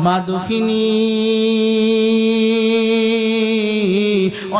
মা দুঃখিনী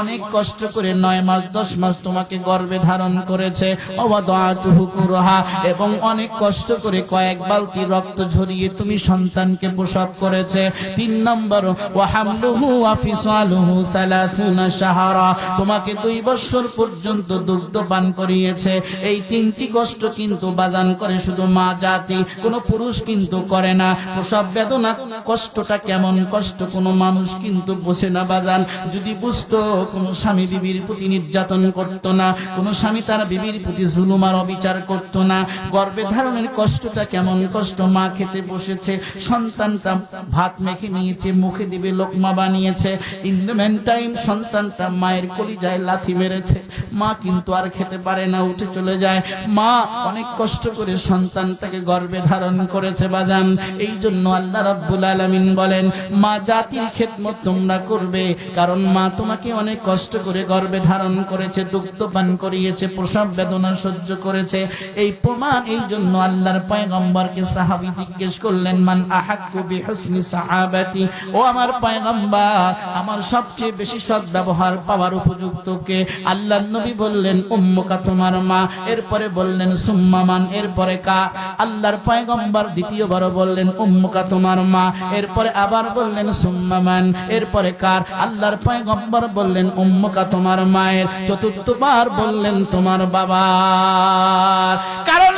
অনেক কষ্ট করে 9 মাস 10 মাস তোমাকে গর্ভে ধারণ করেছে, অবাদাতুহু কুরহা, এবং অনেক কষ্ট করে কয়েক বালতি রক্ত ঝরিয়ে তুমি সন্তানকে প্রসব করেছে। 3 নম্বর ওয়া হামলুহু ওয়া ফিসালুহু 30 শাহরা, তোমাকে 2 বছর পর্যন্ত দুগ্ধ পান করিয়েছে। এই 3টি কষ্ট কিন্তু বাজান করে শুধু মা জাতি, কোনো পুরুষ কিন্তু করে না। প্রসব বেদনা কষ্টটা কেমন কষ্ট কোনো মানুষ কিন্তু বোঝে না বাজান। যদি বুঝতো কোন স্বামী বিবির প্রতি নির্যাতন করতো না, কোন স্বামী তার বিবির প্রতি জুলুম আর অবিচার করতো না। গর্ভে ধারণের কষ্টটা কেমন কষ্ট, মা খেতে বসেছে, সন্তানটা ভাত মেখে নিয়েছে, মুখে দিবে লোকমা বানিয়েছে, ইন দ্য মেন টাইম সন্তানটা মায়ের কলিজায় লাথি মেরেছে, মা কিন্তু আর খেতে পারে না, উঠে চলে যায়। মা অনেক কষ্ট করে সন্তানটাকে গর্ভে ধারণ করেছে বাজান। এই জন্য আল্লাহ রাব্বুল আলামিন বলেন মা জাতির খেদমত তোমরা করবে, কারণ মা তোমাকে অনেক কষ্ট করে গর্ভে ধারণ করেছে, দুগ্ধ পান করিয়েছে, প্রসব বেদনা সহ্য করেছে। এই প্রমাণ, এই জন্য আল্লাহর পয়গম্বরকে সাহাবী জিজ্ঞেস করলেন মান আহাক্কু বিহুসনি সাহাবাতি, ও আমার পয়গম্বর আমার সবচেয়ে বেশি সৎ ব্যবহার পাওয়ার উপযুক্ত কে? আল্লাহর নবী বললেন উম্মুকা, তোমার মা। এরপরে বললেন সুম্মা মান, এরপরে কা? আল্লাহর পয়গম্বর দ্বিতীয়বার বললেন উম্মুকা, তোমার মা। এরপরে আবার বললেন সুম্মা মান, এরপরে কার? আল্লাহর পয়গম্বর বললেন উম্মুকা, তোমার মায়ের। চতুর্থবার বললেন তোমার বাবার। কারণ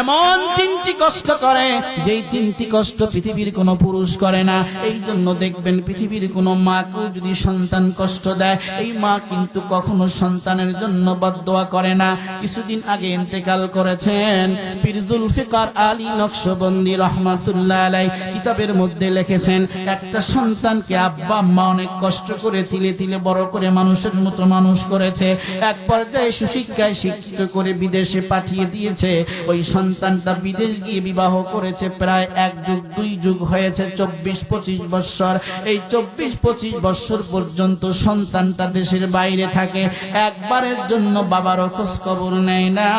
এমন 3টি কষ্ট করে যেই 3টি কষ্ট পৃথিবীর কোনো পুরুষ করে না। এই জন্য দেখবেন পৃথিবীর কোনো মাকে যদি সন্তান কষ্ট দেয়, এই মা কিন্তু কখনো সন্তানের জন্য বদদোয়া করে না। কিছুদিন আগে ইন্তেকাল করেছেন পীর জুলফিকার আলী নকশবন্দি রহমাতুল্লাহ আলাইহি, কিতাবের মধ্যে লিখেছেন একটা সন্তানকে আব্বা আম্মা অনেক কষ্ট করে তিলে তিলে বড় করে মানুষের মতো মানুষ করেছে। এক পর্যায়ে সুশিক্ষায় শিক্ষিত করে বিদেশে পাঠিয়ে দিয়েছে। ওই সন্তানটা বিদেশ গিয়ে বিবাহ করেছে, প্রায় 1 যুগ 2 যুগ হয়েছে, 24-25 বছর। এই 24-25 বছর পর্যন্ত সন্তানটা দেশের বাইরে থাকে, একবারের জন্য বাবারও খোঁজ খবর নেয় না,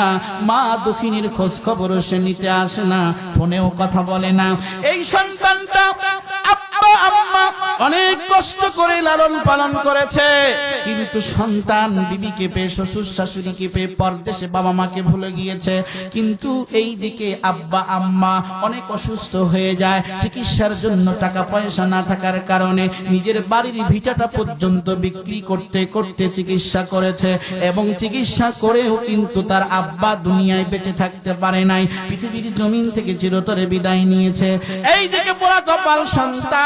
মা দুঃখিনীর খোঁজ খবরও সে নিতে আসে না, ফোনেও কথা বলে না। এই সন্তানটা আব্বা আম্মা অনেক কষ্ট করে লালন পালন করেছে, কিন্তু সন্তান বিবিকে পেয়ে, শ্বশুর শাশুড়িকে পেয়ে পরদেশে বাবা মাকে ভুলে গিয়েছে। কিন্তু এই দিকে আব্বা আম্মা অনেক অসুস্থ হয়ে যায়, চিকিৎসার জন্য টাকা পয়সা না থাকার কারণে নিজের বাড়ির ভিটাটা পর্যন্ত বিক্রি করতে করতে চিকিৎসা করেছে, এবং চিকিৎসা করেও কিন্তু তার আব্বা দুনিয়ায় বেঁচে থাকতে পারে নাই, পৃথিবীর জমিন থেকে চিরতরে বিদায় নিয়েছে। এই দিকে পোড়া কপাল সন্তান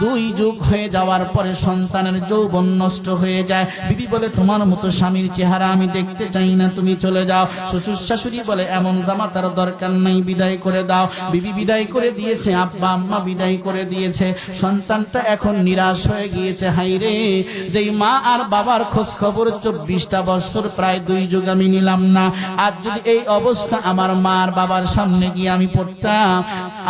2 যুগ হয়ে যাওয়ার পরে সন্তানের যৌবন নষ্ট হয়ে যায়। বিবি বলে তোমার মতো স্বামীর চেহারা আমি দেখতে চাই না, তুমি চলে যাও। শ্বশুর শাশুড়ি বলে এমন জামাতার দরকার নাই, বিদায় করে দাও। বিবি বিদায় করে দিয়েছে, আব্বা আম্মা বিদায় করে দিয়েছে। সন্তানটা এখন নিরাশ হয়ে গিয়েছে, হাইরে যেই মা আর বাবার খোঁজ খবর 24টা বছর প্রায় 2 যুগ আমি নিলাম না, আজ যদি এই অবস্থা আমার মা আর বাবার সামনে গিয়ে আমি পড়তাম,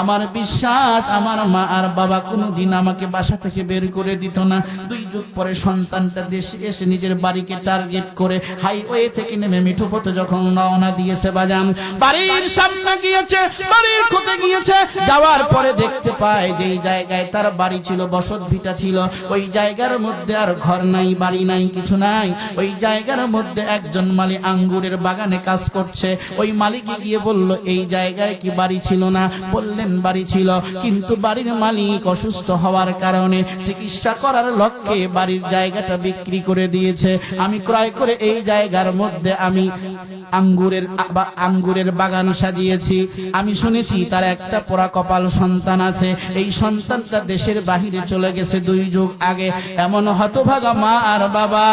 আমার বিশ্বাস আমার মা আর বাবা কোনোদিন আমাকে বাসা থেকে বের করে দিত না। 2 যুগ পরে সন্তানটা দেশে এসে নিজের বাড়িকে টার্গেট করে হাইওয়ে থেকে নেমে মিঠু পথে যখন রওনা দিয়েছে বাজান, বাড়ির সামনে গিয়েছে, বাড়ির খুঁতে গিয়েছে, যাওয়ার পরে দেখতে পায় যেই জায়গায় তার বাড়ি ছিল, বসত ভিটা ছিল, ওই জায়গার মধ্যে আর ঘর নাই, বাড়ি নাই, কিছু নাই। ওই জায়গার মধ্যে একজন মালিক আঙ্গুরের বাগানে কাজ করছে। ওই মালিকে গিয়ে বলল এই জায়গায় কি বাড়ি ছিল না? বললেন বাড়ি ছিল, কিন্তু বাড়ির মালিক অসুস্থ হওয়ার কারণে চিকিৎসা করার লক্ষ্যে বাড়ির জায়গাটা বিক্রি করে দিয়েছে। আমি ক্রয় করে এই জায়গার মধ্যে আমি আঙ্গুরের বাগান সাজিয়েছি। আমি শুনেছি তার একটা পোড়া কপাল সন্তান আছে, এই সন্তানটা দেশের বাহিরে চলে গেছে 2 যুগ আগে। এমন হতভাগা মা আর বাবা,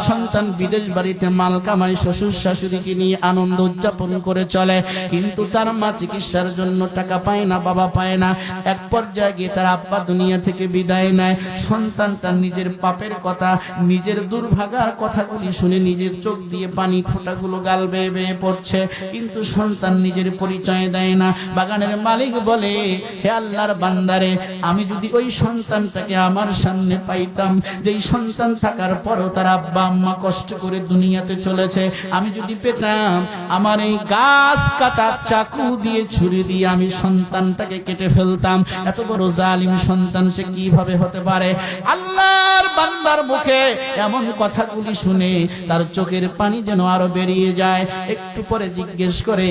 সন্তান বিদেশ বাড়িতে মাল কামাই, শ্বশুর শাশুড়িকে নিয়ে আনন্দ উদযাপন করে চলে, কিন্তু তার মা চিকিৎসার জন্য টাকা পায় না, বাবা পায় না। এক পর্যায়ে গিয়ে তার আব্বা দুনিয়া থেকে বিদায় নেয়। সন্তানটা নিজের পাপের কথা, নিজের দুর্ভাগার কথাগুলি শুনে নিজের চোখ দিয়ে পানি ফোঁটাগুলো গাল বেয়ে বেয়ে পড়ছে, কিন্তু সন্তান নিজের পরিচয় দেয় না। বাগানের মালিক বলে, হে আল্লাহর বান্দারে, আমি যদি ওই সন্তানটাকে আমার সামনে পাইতাম, যেই সন্তান থাকার পর পরও তার আব্বা আম্মা কষ্ট করে দুনিয়াতে চলেছে। আমি যদি পেতাম আমার এই গাছ কাটার চাকু দিয়ে ছুরি দিয়ে আমি সন্তানটাকে কেটে ফেলতাম। এত বড় জালিম সন্তান সে কিভাবে হতে পারে? আল্লাহর বান্দার মুখে এমন কথাগুলি শুনে তার চোখের পানি যেন আরো বেরিয়ে যায়। একটু পরে জিজ্ঞেস করে,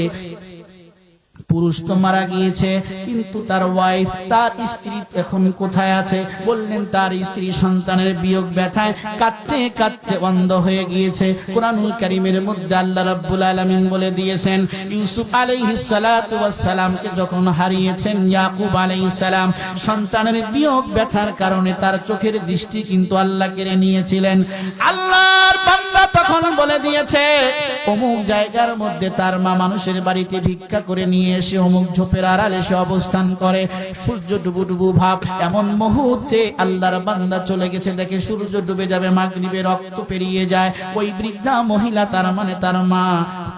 পুরুষ তো মারা গিয়েছে, কিন্তু তার ওয়াইফ, তার স্ত্রী এখন কোথায় আছে? বললেন তার স্ত্রী সন্তানের বিয়োগ ব্যথায় কাঁদতে কাঁদতে অন্ধ হয়ে গিয়েছে। কুরআনুল কারীমের মধ্যে আল্লাহ রাব্বুল আলামিন বলে দিয়েছেন, ইউসুফ আলাইহিস সালাতু ওয়াস সালামকে যখন হারিয়েছেন ইয়াকুব আলাইহিস সালাম, সন্তানের বিয়োগ ব্যথার কারণে তার চোখের দৃষ্টি কিন্তু আল্লাহ কেড়ে নিয়েছিলেন। আল্লাহর বান্দা তখন বলে দিয়েছে, অমুক জায়গার মধ্যে তার মা মানুষের বাড়িতে ভিক্ষা করে নিয়ে এসে অমুক ঝোপের আড়ালে এসে অবস্থান করে, সূর্য ডুবু ডুবু ভাব। এমন মুহূর্তে আল্লাহর বান্দা চলে গেছে, দেখে সূর্য ডুবে যাবে, মাগরিবে রক্ত পেরিয়ে যায়। ওই বৃদ্ধা মহিলা, তার মানে তার মা,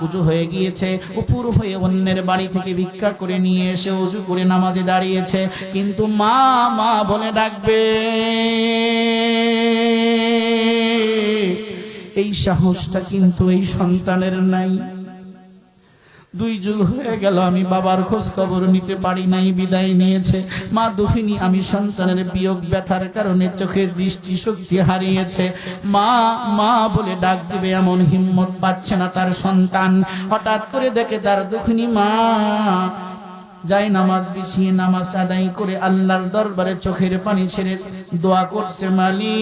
উজু হয়ে গিয়েছে, উপর হয়ে অন্যের বাড়ি থেকে ভিক্ষা করে নিয়ে এসে উজু করে নামাজে দাঁড়িয়েছে, কিন্তু মা মা বলে ডাকবে, এই সাহসটা কিন্তু এই সন্তানের নাই। 2 যুগ হয়ে গেল আমি বাবার খোঁজ খবর নিতে পারি নাই, বিদায় নিয়েছে। মা দুঃখিনী, আমি সন্তানের বিয়োগ ব্যথার কারণে চোখের দৃষ্টি শক্তি হারিয়েছে। মা মা বলে ডাক দিবে এমন হিম্মত পাচ্ছে না তার সন্তান। হঠাৎ করে দেখে তার দুঃখিনী মা যাই নামাজ বিছিয়ে নামাজ আদায় করে আল্লাহর দরবারে চোখের পানি ছেড়ে দোয়া করছে, মালিক,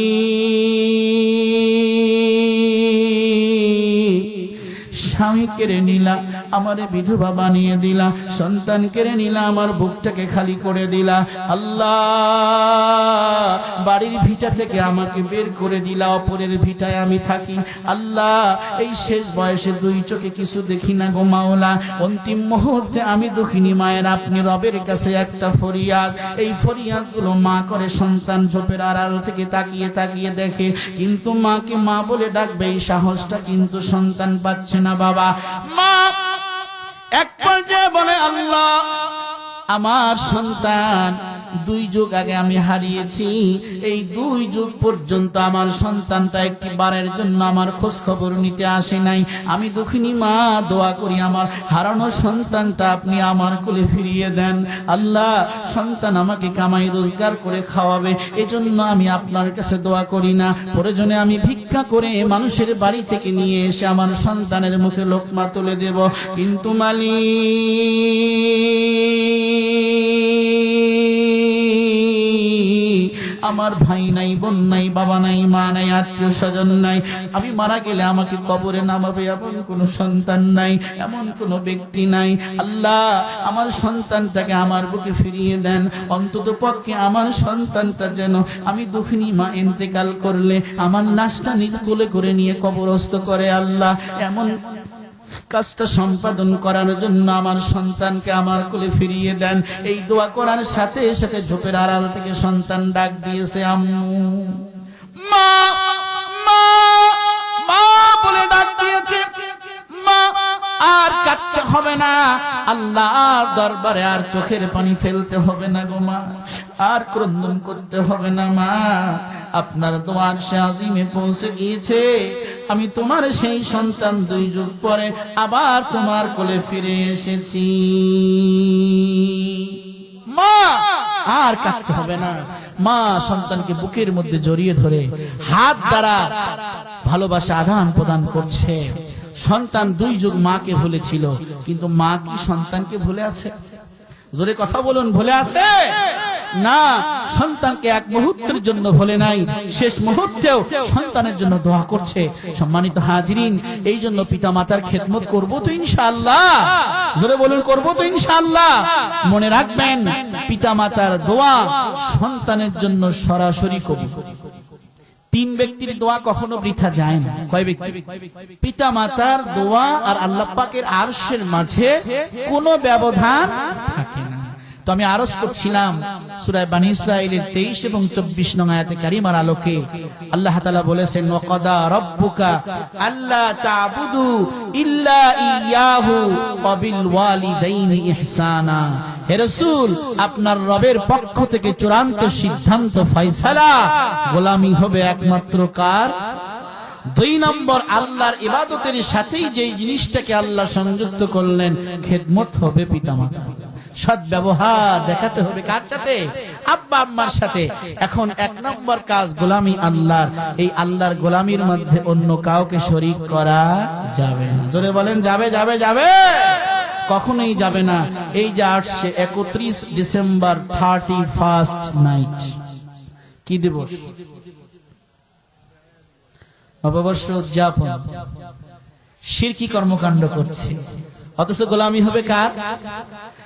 স্বামী কেড়ে নিলা, আমারে বিধবা বানিয়ে দিলা, সন্তান কেড়ে নিলা, আমার বুকটাকে খালি করে দিলা। আল্লাহ, বাড়ির ভিটা থেকে আমাকে বের করে দিলা, অপরের ভিটায় আমি থাকি। আল্লাহ, এই শেষ বয়সে 2 চোখে কিছু দেখি না গো মাওলা। অন্তিম মুহূর্তে আমি দুঃখিনী মায়ের আপনি রবের কাছে একটা ফরিয়াদ, এই ফরিয়াদ গুলো মা করে সন্তান ঝোপের আড়াল থেকে তাকিয়ে তাকিয়ে দেখে, কিন্তু মাকে মা বলে ডাকবে এই সাহসটা কিন্তু সন্তান পাচ্ছে না। বাবা মা এক পর্যায়ে বলে, আল্লাহ, আমার সন্তান 2 যুগ আগে আমি হারিয়েছি, এই 2 যুগ পর্যন্ত আমার সন্তানটা একটি বারের জন্য আমার খোঁজ খবর নিতে আসে নাই। আমি দুঃখিনী মা দোয়া করি আমার হারানো সন্তানটা আপনি আমার কোলে ফিরিয়ে দেন। আল্লাহ, সন্তান আমাকে কামাই রোজগার করে খাওয়াবে, এজন্য আমি আপনার কাছে দোয়া করি না, প্রয়োজনে আমি ভিক্ষা করে মানুষের বাড়ি থেকে নিয়ে এসে আমার সন্তানের মুখে লোকমা তুলে দেব, কিন্তু আমার ভাই নাই, বোন নাই, বাবা নাই, মা নাই, আত্মীয় স্বজন নাই, আমি মারা গেলে আমাকে কবরে নামাবে এমন কোন সন্তান নাই, এমন কোন ব্যক্তি নাই। আল্লাহ, আমার সন্তানটাকে আমার বুকে ফিরিয়ে দেন, অন্তত পক্ষে আমার সন্তানটা যেন আমি দুঃখিনী মা ইন্তেকাল করলে আমার লাশটা নিজ কোলে করে নিয়ে কবরস্থ করে। আল্লাহ, এমন কাজটা সম্পাদন করার জন্য আমার সন্তানকে আমার কোলে ফিরিয়ে দেন। এই দোয়া করার সাথে সাথে ঝোপের আড়াল থেকে সন্তান ডাক দিয়েছে, আম্মু, মা মা মা বলে ডাক দিয়েছে। মা আর কাঁদতে হবে না, আল্লাহর দরবারে আর চোখের পানি ফেলতে হবে না গো মা, আর ক্রন্দন করতে হবে না মা, আপনার দোয়ার সে আজিমে পৌঁছে গিয়েছে। আমি তোমার সেই সন্তান 2 যুগ পরে আবার তোমার কোলে ফিরে এসেছি। মা আর কাঁদতে হবে না। মা সন্তানকে বুকের মধ্যে জড়িয়ে ধরে হাত দ্বারা ভালোবাসা আদান প্রদান করছে। সন্তান 2 যুগ মাকে ভুলেছিল, কিন্তু মা কি সন্তানকে ভুলে আছে? জোরে কথা বলুন, ভুলে আছে না? সন্তানকে এক মুহূর্তের জন্য ভুলে নাই, শেষ মুহূর্তেও সন্তানের জন্য দোয়া করছে। সম্মানিত হাজিরিন, এই জন্য পিতা মাতার খেদমত করব তো ইনশাআল্লাহ। জোরে বলুন, করব তো ইনশাআল্লাহ। মনে রাখবেন, পিতা মাতার দোয়া সন্তানের জন্য সরাসরি কবুল। 3 ব্যক্তির দোয়া কখনো বৃথা যায় না। কয় ব্যক্তি? পিতা মাতার দোয়া আর আল্লাহ পাকের আরশের মাঝে কোনো ব্যবধান থাকে না। তো আমি আরজ করছিলাম সূরা বানী ইসরাঈলের 23 এবং 24 নং আয়াতে কারিমার আলোকে আল্লাহ তাআলা বলেছেন, ওয়াকাদা রাব্বুকা আল্লা তা'বুদু ইল্লা ইয়াহু ওয়া বিল ওয়ালিদাইনি ইহসানা। হে রাসূল, আপনার রবের পক্ষ থেকে চূড়ান্ত সিদ্ধান্ত ফয়সালা, গোলামি হবে একমাত্র কার? দুই নম্বর, আল্লাহর ইবাদতের সাথেই যে জিনিসটাকে আল্লাহ সংযুক্ত করলেন, খেদমত হবে পিতামাতা, সদ্ব্যবহার দেখাতে হবে কার সাথে? আব্বা আম্মার সাথে। এখন এক নম্বর কাজ গোলামি আল্লাহর, এই আল্লাহর গোলামির মধ্যে অন্য কাউকে শরীক করা যাবে না। জোরে বলেন, যাবে যাবে যাবে? কখনোই যাবে না। এই যে আসছে 31 ডিসেম্বর 31st নাইট, কি দিবস? নববর্ষ উদযাপন। শিরকি কর্মকাণ্ড করছে, অথচ গোলামি হবে কার?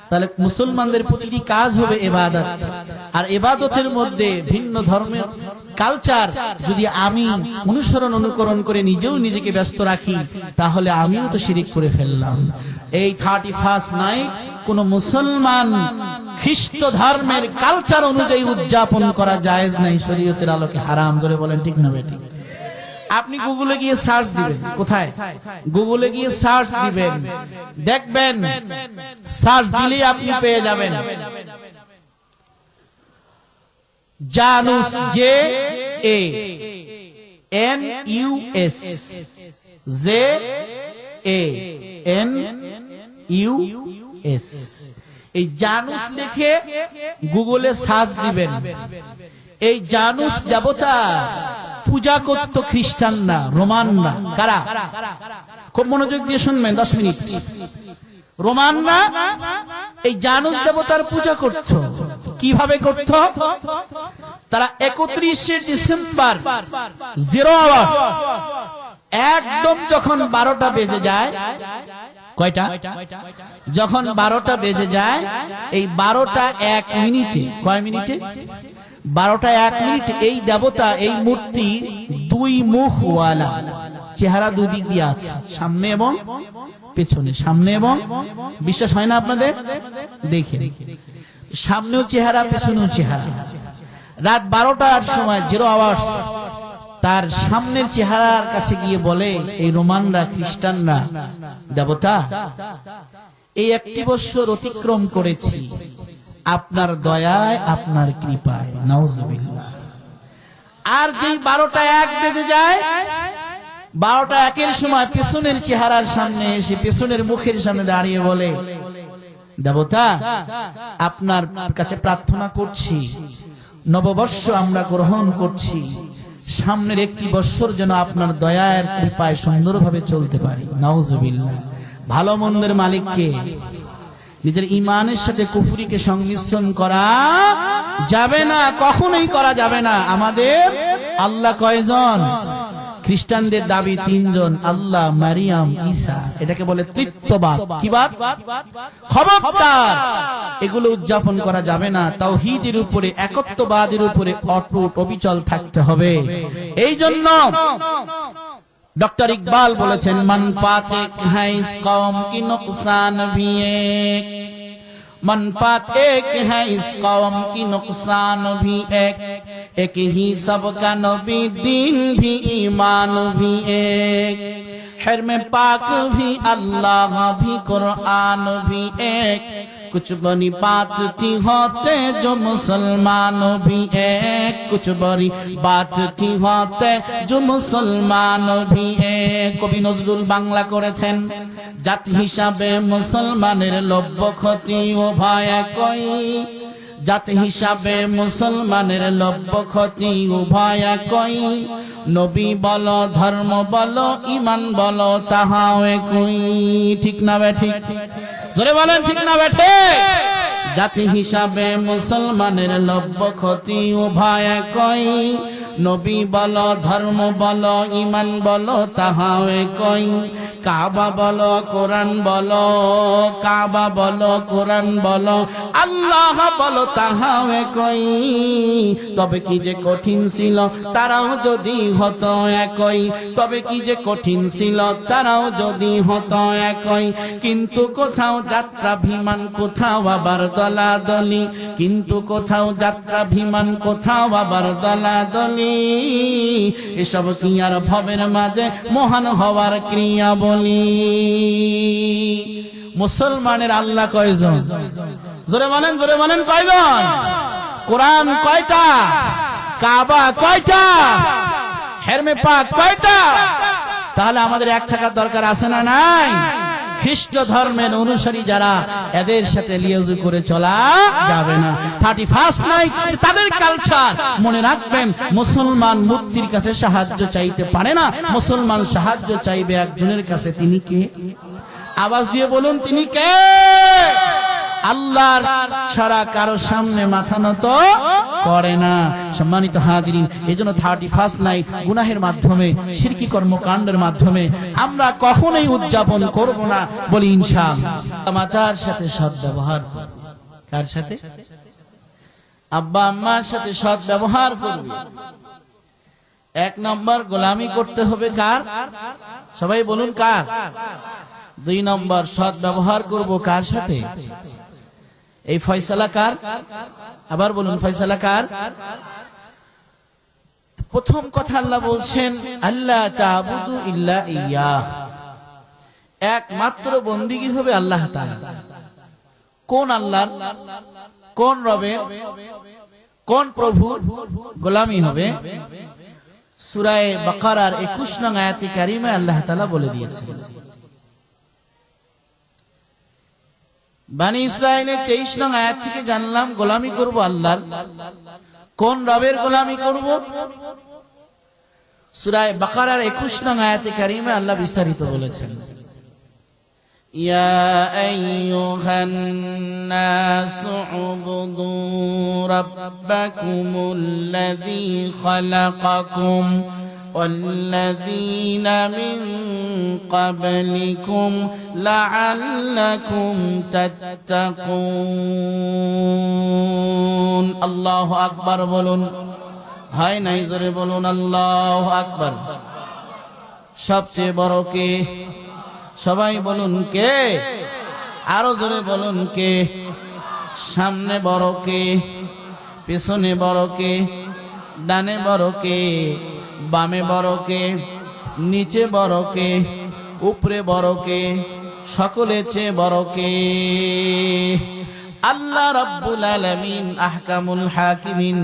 তাহলে মুসলমানদের প্রতিটি কাজ হবে ইবাদত, আর ইবাদতের মধ্যে ভিন্ন ধর্মের কালচার যদি আমি অনুকরণ করে নিজেও নিজেকে ব্যস্ত রাখি, তাহলে আমিও তো শিরিক করে ফেললাম। এই 31st নাইট কোন মুসলমান খ্রিস্ট ধর্মের কালচার অনুযায়ী উদযাপন করা জায়েজ নাই, শরীয়তের আলোকে হারাম। জোরে বলেন ঠিক না বেঠিক? আপনি গুগলে গিয়ে সার্চ দিবেন, কোথায়? গুগলে গিয়ে সার্চ দিবেন, দেখবেন সার্চ দিলেই আপনি পেয়ে যাবেন জানুস, JANUS, JANUS। এই জানুস লিখে গুগলে সার্চ দিবেন। এই জানুস দেবতা পূজা করত খ্রিস্টানরা, রোমানরা। কারা? খুব মনোযোগ দিয়ে শুনবেন, 10 মিনিট। রোমানরা এই জানুস দেবতার পূজা করত। কিভাবে করত? তারা 31 ডিসেম্বর 0 আওয়ার, একদম যখন 12টা বেজে যায়, কয়টা? যখন 12টা বেজে যায়, এই 12টা 1 মিনিটে, কয় মিনিটে? 12টা 1 মিনিট, এই দেবতা, এই মূর্তি 2 মুখওয়ালা, চেহারা দুই দিক দিয়ে আছে, সামনে এবং পেছনে, সামনে এবং, বিশ্বাস হয় না আপনাদের? দেখে, সামনেও চেহারা, পেছনেও চেহারা। রাত 12টার সময় 0 আওয়ার্স তার সামনের চেহারার কাছে গিয়ে বলে, এই রোমানরা, খ্রিস্টানরা, দেবতা, এই 1 বছর অতিক্রম করেছি আপনার দয়ায়, আপনার কৃপায়, নাউজুবিল্লাহ। আর যেই 12টা 1 বেজে যায়, 12টা 1-এর সময় পেছনের চেহারার সামনে এসে, পেছনের মুখের সামনে দাঁড়িয়ে বলে, দেবতা, আপনার কাছে প্রার্থনা করছি, নববর্ষ আমরা গ্রহণ করছি, সামনের 1 বছর যেন আপনার দয়ার কৃপায় সুন্দরভাবে চলতে পারি, নাউজুবিল্লাহ। ভালো মন্দের মালিককে, নিজের ইমানের সাথে কুফরিকে সংমিশ্রণ করা যাবে না, কখনোই করা যাবে না। আমাদের আল্লাহ কয়জন? খ্রিস্টানদের দাবি 3 জন, আল্লাহ, মারিয়াম, ঈসা। এটাকে বলে তৃত্ববাদ। কি বাদ? খবরদার, এগুলো উদযাপন করা যাবে না। তাওহীদের উপরে, একত্ববাদের উপরে অটুট অবিচল থাকতে হবে। এই জন্য डॉक्टर इकबाल बोलेছেন, मनफात एक है इस कौम की नुकसान भी एक, मनफात एक है इस कौम की नुकसान भी एक ही सबका नबी, दीन भी, ईमान भी एक, हरम पाक भी, अल्लाह भी, कुरान भी एक, कुछ बड़ी बात थी होते जो मुसलमान भी एक, कुछ बड़ी बात थी होते जो मुसलमान भी एक। কবি নজরুল বাংলা করেছেন, জাতি হিসাবে মুসলমানের লভ্য ক্ষতি উভয় একই, জাতি হিসাবে মুসলমানের লভ্য ক্ষতি উভয় একই, নবী বলো, ধর্ম বলো, ঈমান বলো, তাহাও একই। ঠিক না বেঠিক? জোরে বলেন, ঠিক না বেঠিক? জাতি হিসাবে মুসলমানের লভ্য ক্ষতি উভয় একই, নবী বলো, ধর্ম বলো, ঈমান বলো, তাহাও একই। কাবা বলো, কোরআন বলো, কাবা বলো, কোরআন বলো, আল্লাহ বলো, তাহাও একই। তবে কি যে কঠিন ছিল তারাও যদি হতো একই, তবে কি যে কঠিন ছিল তারাও যদি হতো একই। কিন্তু কোথাও যাত্রা বিমান, কোথাও আবার দলাদলি, কিন্তু কোথাও যাত্রা বিমান, কোথাও আবার দলাদলি। এসব কি আর ভবের মাঝে মহান হওয়ার ক্রিয়া বলি? মুসলমানের আল্লাহ কয়জন? জোরে বলেন, জোরে বলেন, কয়জন? কোরআন কয়টা? কাবা কয়টা? হেরমে পাক কয়টা? তাহলে আমাদের এক থাকার দরকার আছে না নাই? খ্রিস্ট ধর্মের অনুসারী যারা, এদের সাথে লিয়াজু করে চলা যাবে না। 31 নাইট তাদের কালচার। মনে রাখবেন, মুসলমান মূর্তির কাছে সাহায্য চাইতে পারে না। মুসলমান সাহায্য চাইবে একজনের কাছে। তিনি কে? আওয়াজ দিয়ে বলুন, তিনি কে? আল্লাহর ছাড়া কারো সামনে মাথা নত করে না। সম্মানিত হাজিরিন, এজন্য 31 নাইট গুনাহের মাধ্যমে, শিরকি কর্মকাণ্ডের মাধ্যমে আমরা কখনোই উদযাপন করব না। বলি ইনশাআল্লাহ। মাতার সাথে সৎ ব্যবহার। কার সাথে? আব্বা আম্মার সাথে সৎ ব্যবহার করবে। 1 নম্বর, গোলামি করতে হবে কার? সবাই বলুন, কার? 2 নম্বর, সৎ ব্যবহার করব কার সাথে? এই ফয়সালা কার? আবার বলুন, ফয়সালা কার? প্রথম কথা আল্লাহ বলছেন, আল্লাহ তা'বুদু ইল্লা ইয়্যাহ, একমাত্র বন্দেগী হবে আল্লাহ তাআলা। কোন আল্লাহর? কোন রবের? কোন প্রভুর গোলামি হবে? সূরা বাকারার 21 নং আয়াতে কারিমে আল্লাহ তাআলা বলে দিয়েছেন। বানি ইসরাঈলের 23 নং আয়াত থেকে জানলাম গোলামি করব আল্লাহর। কোন রবের গোলামি করব? সূরা বাকারার 21 নং আয়াতে কারিমে আল্লাহ বিস্তারিত বলেছেন, ইয়া আইয়ুহান নাসু উবুদু রাব্বাকুমুল্লাযী খালাকাকুম والذين من قبلكم لعلكم تتقون। الله أكبر বলুন, হাই নাই জোরে বলুন আল্লাহু আকবার। সবচেয়ে বড় কে? সবাই বলুন কে? আরো জোরে বলুন কে? সামনে বড় কে? পেছনে বড় কে? ডানে বড় কে? বামে বড় কে? নিচে বড় কে? উপরে বড় কে? সকলের চেয়ে বড় কে? আল্লাহ রাব্বুল আলামিন আহকামুল হাকিমিন।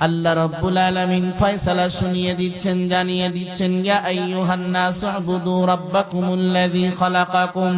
আল্লাহ রাব্বুল আলামিন ফয়সালা শুনিয়ে দিচ্ছেন, জানিয়ে দিচ্ছেন, ইয়া আইয়ুহান নাসু উবুদু রাব্বাকুমুল্লাযী খালাকাকুম,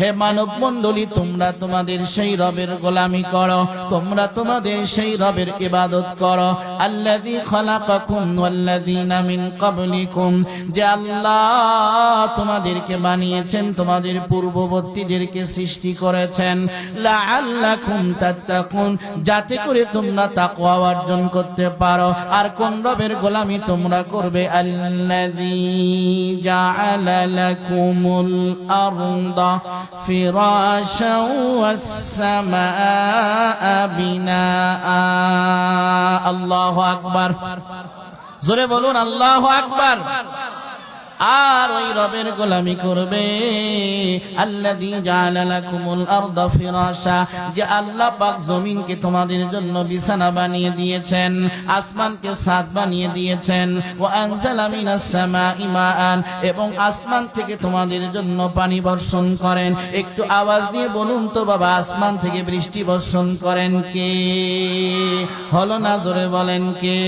হে মানব মণ্ডলী, তোমরা তোমাদের সেই রবের গোলামি করো, তোমরা তোমাদের সেই রবের ইবাদত করো। আল্লাযী খালাকাকুম ওয়াল্লাযীনা মিন ক্বাবলিকুম, যে আল্লাহ তোমাদেরকে বানিয়েছেন, তোমাদের পূর্ববর্তীদেরকে সৃষ্টি করেছেন। লাআল্লাকুম তাত্তাকুন, যাতে করে তোমরা তাকওয়া অর্জন করতে পারো। আর কোন রবের গোলামি তোমরা করবে? আল্লাযী জাআলা লাকুমুল আরদা ফিরাশাও ওয়াস সামাআ বিনাআ। আল্লাহু আকবার। জোরে বলুন আল্লাহু আকবার। আর ওই রবের গোলামি করবে আল্লাযী জাআলা লাকুমুল আরদা ফিরাশা, যে আল্লাহ পাক জমিনকে তোমাদের জন্য বিছানা বানিয়ে দিয়েছেন, আসমানকে ছাদ বানিয়ে দিয়েছেন। ওয়া আনজালা মিনাস সামাই মাআন, এবং আসমান থেকে তোমাদের জন্য পানি বর্ষণ করেন। একটু আওয়াজ দিয়ে বলুন তো বাবা, আসমান থেকে বৃষ্টি বর্ষণ করেন কে? হলো না? জোরে বলেন কে?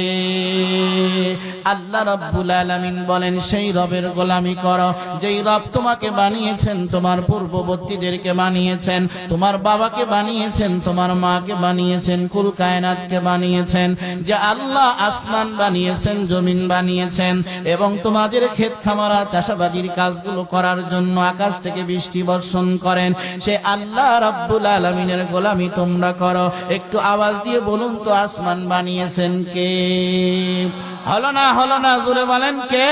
আল্লাহ রাব্বুল আলামিন বলেন, সেই রবের গোলামি করো যেই রব তোমাকে বানিয়েছেন, তোমার পূর্ববর্তীদেরকে বানিয়েছেন, তোমার বাবাকে বানিয়েছেন, তোমার মাকে বানিয়েছেন, কুল কায়নাতকে বানিয়েছেন। যে আল্লাহ আসমান বানিয়েছেন, জমিন বানিয়েছেন, এবং তোমাদের ক্ষেত খামার চাষাবাজির কাজগুলো করার জন্য আকাশ থেকে বৃষ্টি বর্ষণ করেন, সে আল্লাহ রাব্বুল আলামিনের গোলামি তোমরা করো। একটু আওয়াজ দিয়ে বলুন তো, আসমান বানিয়েছেন কে? হলো না? হলো না? জোরে বলেন কে?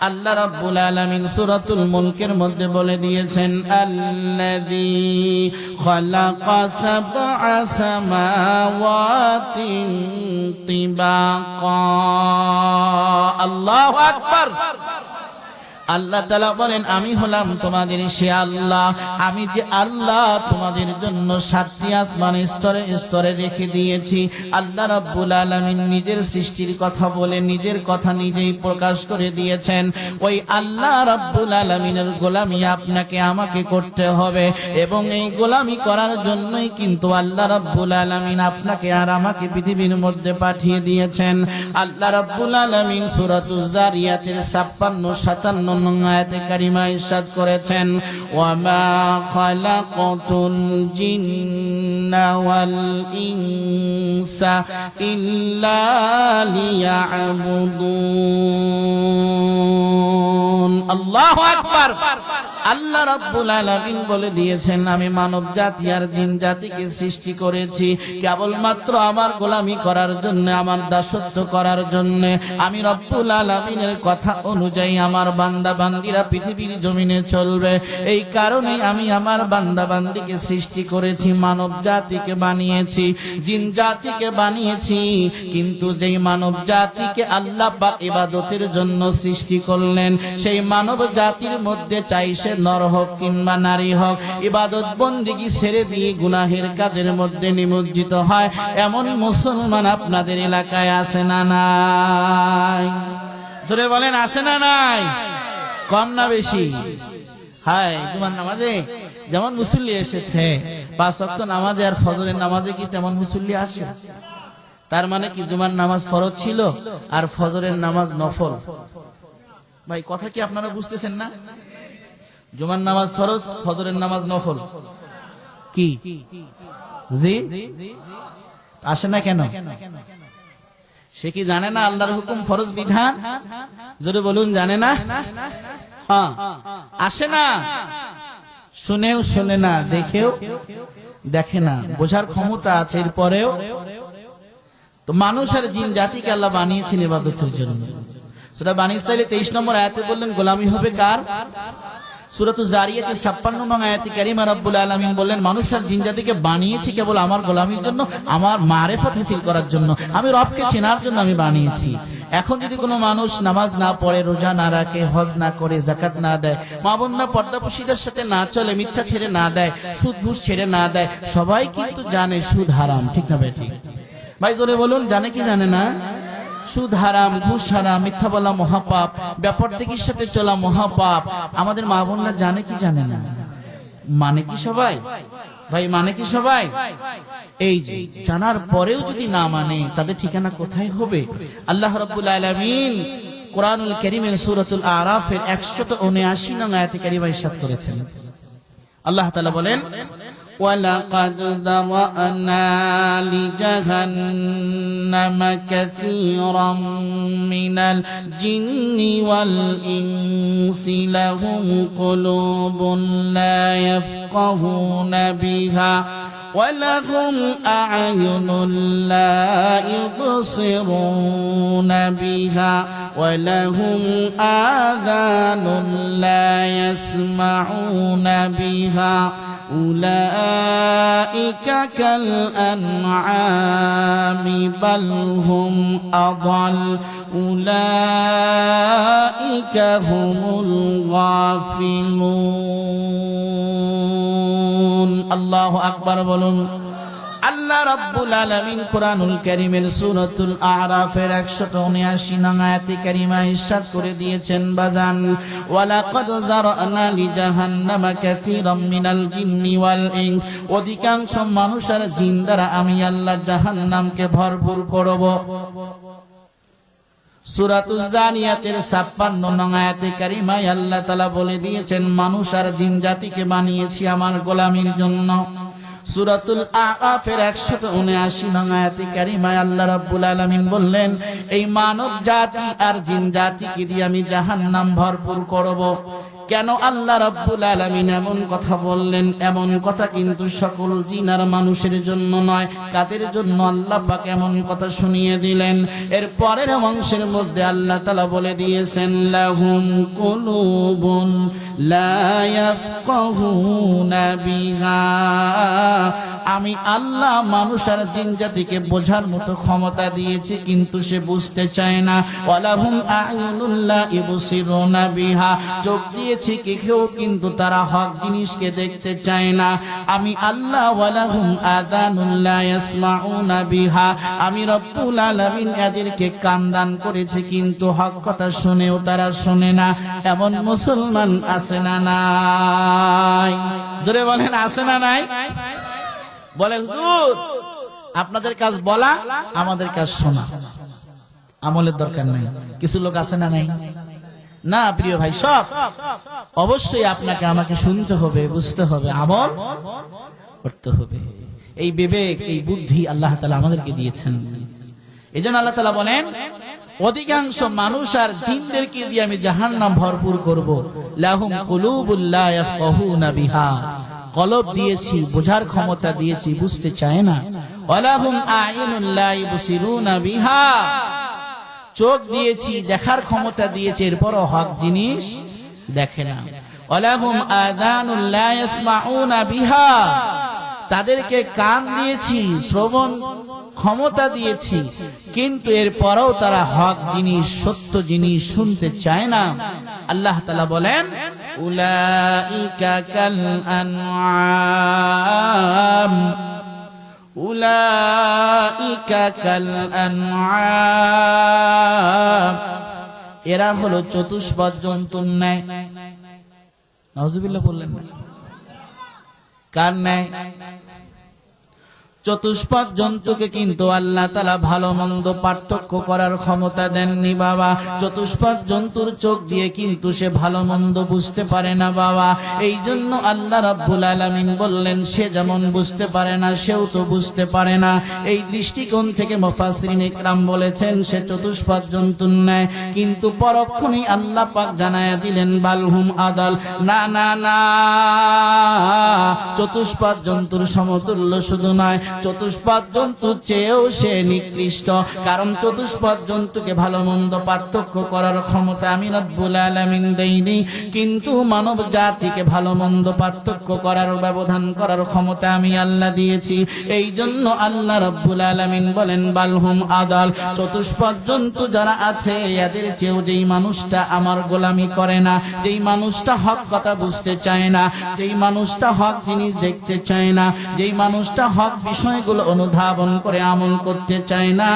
আল্লাহ রাব্বুল আলামিন সূরাতুল মুলকের মধ্যে বলে দিয়েছেন, আল্লাযী খালাকা সাবআ সামাওয়াতিন তিবাকা। আল্লাহু আকবার। আল্লাহ তাআলা বলেন আমি হলাম তোমাদের সে আল্লাহ, আমি যে আল্লাহ তোমাদের জন্য 7টি আসমান স্তরে স্তরে রেখে দিয়েছি। আল্লাহ রাব্বুল আলামিন নিজের সৃষ্টির কথা বলে নিজের কথা নিজেই প্রকাশ করে দিয়েছেন। ওই আল্লাহ রাব্বুল আলামিনের গোলামি আপনাকে আমাকে করতে হবে, এবং এই গোলামি করার জন্যই কিন্তু আল্লাহ রাব্বুল আলামিন আপনাকে আর আমাকে পৃথিবীর মধ্যে পাঠিয়ে দিয়েছেন। আল্লাহ রাব্বুল আলামিন সূরাতুজ জারিয়াতের 56-57 আয়াতে কারিমা ইরশাদ করেছেন, ওয়ামা খালাকাতুল জিন্না ওয়াল ইনসা ইল্লা লিয়াবুদুন। আল্লাহু আকবার। আল্লাহ রাব্বুল আলামিন বলে দিয়েছেন আমি মানব জাতি আর জিন জাতিকে সৃষ্টি করেছি কেবলমাত্র আমার গোলামি করার জন্য, আমার দাসত্ব করার জন্য। আমি রব্বুল আলামিনের কথা অনুযায়ী আমার বান্দা বান্দীরা পৃথিবীর জমিনে চলবে। এই কারণেই আমি আমার বান্দা বান্দীকে সৃষ্টি করেছি, মানব জাতিকে বানিয়েছি, জিন জাতিকে বানিয়েছি। কিন্তু যেই মানব জাতিকে আল্লাহ পাক ইবাদতের জন্য সৃষ্টি করলেন, সেই মানব জাতির মধ্যে চাই সে নর হোক কিংবা নারী হোক, ইবাদত বন্দেগী ছেড়ে দিয়ে গুনাহের কাজের মধ্যে নিমজ্জিত হয়, এমন মুসলমান আপনাদের এলাকায় আছে না নাই? জোরে বলেন আছে না নাই? কম না বেশি? হায়, জুমার নামাজে যেমন মুসল্লি এসেছে, 5 ওয়াক্ত নামাজে আর ফজরের নামাজে কি তেমন মুসল্লি আসে? তার মানে কি জুমার নামাজ ফরজ ছিল আর ফজরের নামাজ নফল? ভাই কথা কি আপনারা বুঝতেছেন না? জুমার নামাজ ফরজ, ফজরের নামাজ নফল। কি জি আসে না কেন? সে কি জানে না আল্লাহর হুকুম ফরজ বিধান? যদি বলুন জানে না? হ্যাঁ, আসে না, শুনেও শোনে না, দেখেও দেখে না, বোঝার ক্ষমতা আছে, এরপরেও তো মানুষ আর জিন জাতিকে আল্লাহ বানিয়েছেন ইবাদতের জন্য। সেটা বানী ইসরাঈলের 23 নম্বর আয়াতে বললেন গোলামি হবে কার? সূরাতুজ জারিয়াতের 56 নং আয়াতে কারিমা রব্বুল আলামিন বললেন মানুষ আর জিন জাতিকে বানিয়েছি কেবল আমার গোলামির জন্য, আমার মারিফত হাসিল করার জন্য, আমি রবকে চেনার জন্য আমি বানিয়েছি। এখন যদি কোনো মানুষ নামাজ না পড়ে, রোজা না রাখে, হজ না করে, যাকাত না দেয়, মা বোন না পর্দাপশীদের সাথে না চলে, মিথ্যা ছেড়ে না দেয়, সুদ ঘুষ ছেড়ে না দেয়, সবাই কিন্তু জানে সুদ হারাম, ঠিক না ভাই? ঠিক ভাই, জোরে বলুন, জানে কি জানে না? সুদ হারাম, ঘুষ হারাম, মিথ্যা বলা মহাপাপ, ব্যাপারদিগির সাথে চলা মহাপাপ। আমাদের মা বোনরা জানে কি জানে না? মানে কি সবাই? ভাই মানে কি সবাই? এই যে জানার পরেও যদি না মানে, তাদের ঠিকানা কোথায় হবে? আল্লাহ রাব্বুল আলামিন কোরআনুল কারীমের সূরাতুল আরাফের 179 নং আয়াতে কারিমা ইরশাদ করেছেন। আল্লাহ তাআলা বলেন, وَلَقَدْ ذَرَأْنَا لِجَهَنَّمَ كَثِيرًا مِنَ الْجِنِّ وَالْإِنسِ لَهُمْ قُلُوبٌ لَا يَفْقَهُونَ بِهَا وَلَهُمْ أَعْيُنٌ لَا يُبْصِرُونَ بِهَا وَلَهُمْ آذَانٌ لَا يَسْمَعُونَ بِهَا أولئك كالأنعام بل هم أضل أولئك هم الغافلون الله أكبر বলুন। আল্লাহ রাব্বুল আলামিন কোরআনুল কারীমের সূরাতুল আরাফের 179 নং আয়াতে কারিমা ইরশাদ করে দিয়েছেন বাজান, ওয়ালাকাদ যারানা লিজাহান্নামা কাসীরাম মিনাল জিন্নি ওয়াল ইনস, অধিকাংশ মানুষ আর জিন দ্বারা আমি আল্লাহ জাহান্নামকে ভরপুর করব। সূরাতুজ জারিয়াতের 56 নং আয়াতে কারিমায় আল্লাহ তাআলা বলে দিয়েছেন মানুষ আর জিন জাতিকে বানিয়েছি আমার গোলামির জন্য। সূরাতুল আরাফের 179 নং আয়াতে কারিমায় আল্লাহ রাব্বুল আলামিন বললেন এই মানব জাতি আর জিন জাতিকে দিয়ে আমি জাহান্নাম ভরপুর করব। কেন আল্লাহ রাব্বুল আলামিন এমন কথা বললেন? এমন কথা কিন্তু সকল জিন আর মানুষের জন্য নয়। কাদের জন্য আল্লাহ পাক এমন কথা শুনিয়ে দিলেন? এর পরের অংশের মধ্যে আল্লাহ তাআলা বলে দিয়েছেন লাহুম কুলুবুন লা ইয়াফকাহুনা বিহা আমি আল্লাহ মানুষ আর জিন জাতিকে বোঝার মতো ক্ষমতা দিয়েছি, কিন্তু সে বুঝতে চায় না। ওয়ালাহুম আ'য়ুনুন লা ইবসিরুনা বিহা, চোখ দিয়েছি কেউ, কিন্তু তারা হক জিনিসকে দেখতে চায় না। আমি আল্লাহ ওয়ালাহুম আযানুন লা ইয়াসমাউনা বিহা, আমি রব্বুল আলামিন এদেরকে কান দান করেছি, কিন্তু হক কথা শুনেও তারা শুনে না। এমন মুসলমান আছে না নাই? জোরে বলেন, আছে না নাই? বলে হুজুর আপনাদের কাজ বলা, আমাদের কাজ শোনা, আমলের দরকার নাই। কিছু লোক আছে না নাই? না প্রিয় ভাই, সব অবশ্যই আপনাকে আমাকে শুনতে হবে, বুঝতে হবে, আমল করতে হবে। এই বিবেক, এই বুদ্ধি আল্লাহ তাআলা আমাদেরকে দিয়েছেন। এজন্য আল্লাহ তাআলা বলেন, অধিকাংশ মানুষ আর জিনদেরকে দিয়ে আমি জাহান্নাম ভরপুর করব। লাহুম কুলুবুল লা ইয়াফকাহুনা বিহা, কলব দিয়েছি, বোঝার ক্ষমতা দিয়েছি, বুঝতে চায় না। ওয়ালাহুম আ'য়ুনুন লা ইবসিরুনা বিহা, চোখ দিয়েছি, দেখার ক্ষমতা দিয়েছি, এরপরও হক জিনিস দেখে না। ওয়ালাহুম আযানুন লা ইয়াসমাউনা বিহা, তাদেরকে কান দিয়েছি, শ্রবণ ক্ষমতা দিয়েছি, কিন্তু এরপরও তারা হক জিনিস, সত্য জিনিস শুনতে চায় না। আল্লাহ তাআলা বলেন, উলাইকা কাল আনআম, উলাইকা কাল আনআম, এরা হলো চতুষ্পদ জন্তুর ন্যায়। নাউজুবিল্লাহ বললেন না? কার ন্যায়? চতুষ্পদ জন্তুকে কিন্তু আল্লাহ তাআলা ভালো মন্দ পার্থক্য করার ক্ষমতা দেননি বাবা। চতুষ্পদ জন্তুর চোখ দিয়ে কিন্তু সে ভালো মন্দ বুঝতে পারে না বাবা। এই জন্য আল্লাহ রাব্বুল আলামিন বললেন, সে যেমন বুঝতে পারে না, সেও তো বুঝতে পারে না। এই দৃষ্টিকোণ থেকে মুফাসসিরিন ইকরাম বলেছেন, সে চতুষ্পদ জন্তুর ন্যায়। কিন্তু পরক্ষণেই আল্লাহ পাক জানায়া দিলেন, বালহুম আদাল, না না না, চতুষ্পদ জন্তুর সমতুল্য শুধু নয়, চতুষ্পদ জন্তুর চেয়েও সে নিকৃষ্ট। কারণ চতুষ্পদ জন্তুকে ভালো মন্দ পার্থক্য করার ক্ষমতা আমি রব্বুল আলামিন দেইনি, কিন্তু মানব জাতিকে ভালো মন্দ পার্থক্য করার, ব্যবধান করার ক্ষমতা আমি আল্লাহ দিয়েছি। এই জন্য আল্লাহ রব্বুল আলামিন বলেন, বালহুম আদাল, চতুষ্পদ জন্তু যারা আছে এদের চেয়েও যেই মানুষটা আমার গোলামি করে না, যেই মানুষটা হক কথা বুঝতে চায় না, যেই মানুষটা হক জিনিস দেখতে চায় না, যেই মানুষটা হক বিষয়গুলো অনুধাবন করে আমল করতে চায় না,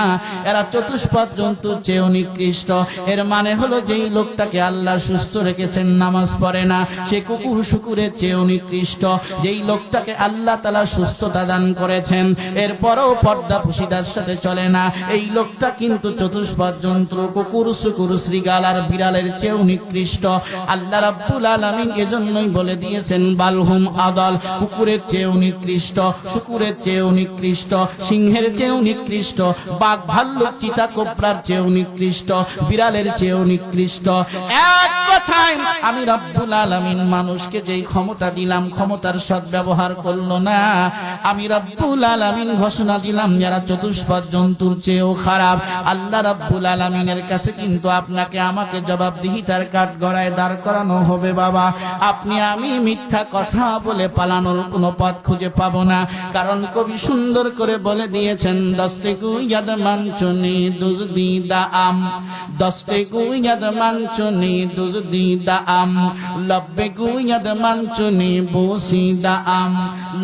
এরা চতুষ্পদ জন্তুর চেয়েও নিকৃষ্ট। এর মানে হলো, যেই লোকটাকে আল্লাহ সুস্থ রেখেছেন, নামাজ পড়ে না, সে কুকুর শুকুরের চেয়েও নিকৃষ্ট। যেই লোকটাকে আল্লাহ তাআলা সুস্থতা দান করেছেন, এরপরও পর্দা পুশিদার সাথে চলে না, এই লোকটা কিন্তু চতুষ্পদ জন্তু, কুকুর শুকুর শ্রীগাল আর বিড়ালের চেয়েও নিকৃষ্ট। আল্লাহ রাব্বুল আলামিন এজন্যই বলে দিয়েছেন, বালহুম আদাল, কুকুরের চেয়েও নিকৃষ্ট, শুকুরের চেয়েও নিকৃষ্ট, সিংহের চেয়েও নিকৃষ্ট, বাঘ ভাল্লুক চিতা কোবরার চেয়েও নিকৃষ্ট, বিড়ালের চেয়েও নিকৃষ্ট। এক কথায় আমি রব্বুল আলামিন মানুষকে যেই ক্ষমতা দিলাম, ক্ষমতার সদ্ব্যবহার করলো না। আমি রব্বুল আলামিন ঘোষণা দিলাম, যারা চতুষ্পদ জন্তুর চেয়েও খারাপ। আল্লাহ রব্বুল আলামিনের কাছে কিন্তু আপনাকে আমাকে জবাবদিহিতার কাঠগড়ায় দাঁড় করানো হবে বাবা। আপনি আমি মিথ্যা কথা বলে পালানোর কোনো পথ খুঁজে পাবো না। কারণ কবি সুন্দর করে বলে দিয়েছেন, দস্তে গুয়াদ মানচুনি দুজদি দা আম, দস্তে গুয়াদ মানচুনি দুজদি দা আম, লব্বে গুয়াদ মানচুনি বসি দা আম,